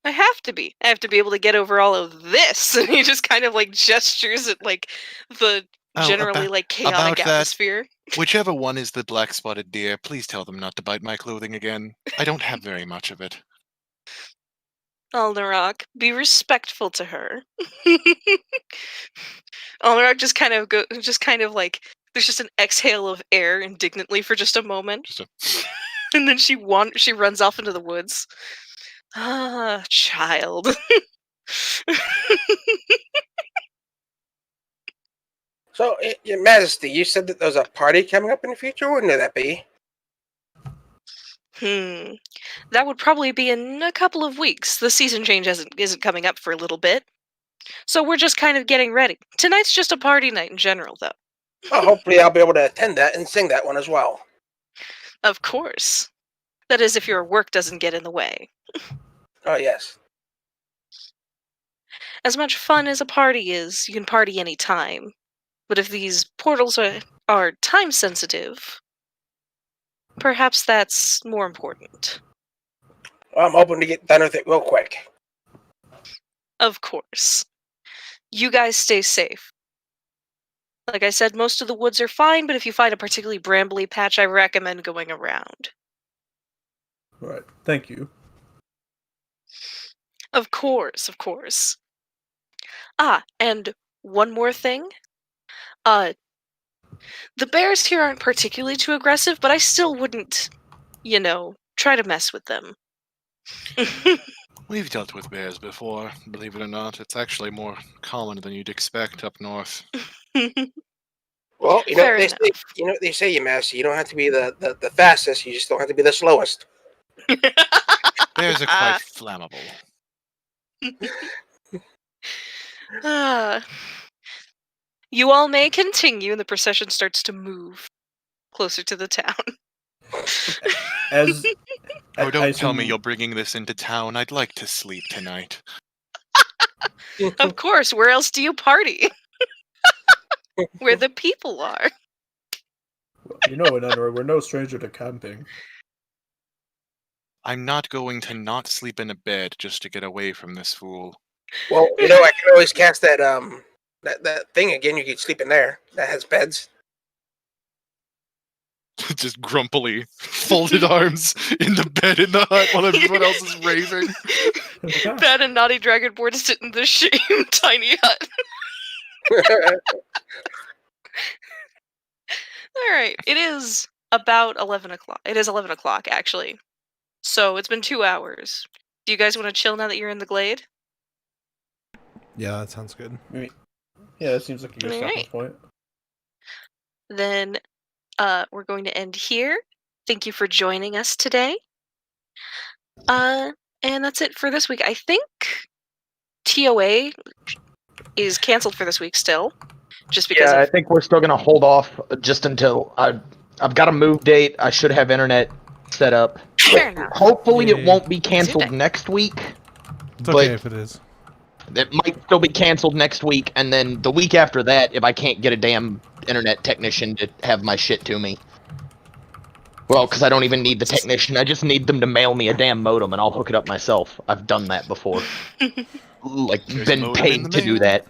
I have to be. I have to be able to get over all of this. And he just kind of like gestures at like the Oh, generally like chaotic about that, atmosphere. Whichever one is the black-spotted deer, please tell them not to bite my clothing again. I don't have very much of it. Alnarock, be respectful to her. Alnarock just kind of like there's just an exhale of air indignantly for just a moment, Just a and then she runs off into the woods. Ah, child. So, Your Majesty, you said that there's a party coming up in the future. When would that be? That would probably be in a couple of weeks. The season change isn't coming up for a little bit. So we're just kind of getting ready. Tonight's just a party night in general, though. Well, hopefully I'll be able to attend that and sing that one as well. Of course. That is, if your work doesn't get in the way. Oh, yes. As much fun as a party is, you can party any time. But if these portals are time sensitive, perhaps that's more important. Well, I'm hoping to get done with it real quick. Of course. You guys stay safe. Like I said, most of the woods are fine, but if you find a particularly brambly patch, I recommend going around. Right. Thank you. Of course, of course. Ah, and one more thing. The bears here aren't particularly too aggressive, but I still wouldn't, try to mess with them. We've dealt with bears before, believe it or not. It's actually more common than you'd expect up north. Well, Fair they enough. say, what they say, Your Majesty. You don't have to be the fastest. You just don't have to be the slowest. Bears are quite flammable. You all may continue, and the procession starts to move closer to the town. As Oh, don't I tell me assume- you're bringing this into town. I'd like to sleep tonight. Of course, where else do you party? Where the people are. Enora, we're no stranger to camping. I'm not going to not sleep in a bed just to get away from this fool. Well, I can always cast that that thing again. You could sleep in there. That has beds. Just grumpily folded arms in the bed in the hut while everyone else is raving. Bad and Naughty Dragonborn sit in the same tiny hut. Alright, it is about 11 o'clock. It is 11 o'clock, actually. So it's been 2 hours. Do you guys want to chill now that you're in the glade? Yeah, that sounds good. Yeah, it seems like a good stopping point. Then we're going to end here. Thank you for joining us today. And that's it for this week. I think TOA is canceled for this week still. Just because I think we're still gonna hold off just until I've got a move date. I should have internet set up. Fair enough. Hopefully Yay. it won't be canceled Tuesday. next week. It's But okay if it is. it might still be canceled next week, and then the week after that, if I can't get a damn internet technician to have my shit to me. Well, because I don't even need the technician. I just need them to mail me a damn modem, and I'll hook it up myself. I've done that before. Like, There's a been modem in paid the to do mail. that.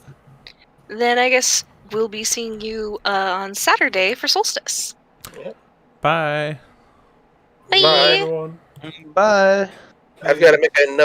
Then I guess we'll be seeing you on Saturday for Solstice. Bye. Bye. Bye. Everyone. Bye. I've got to make a note.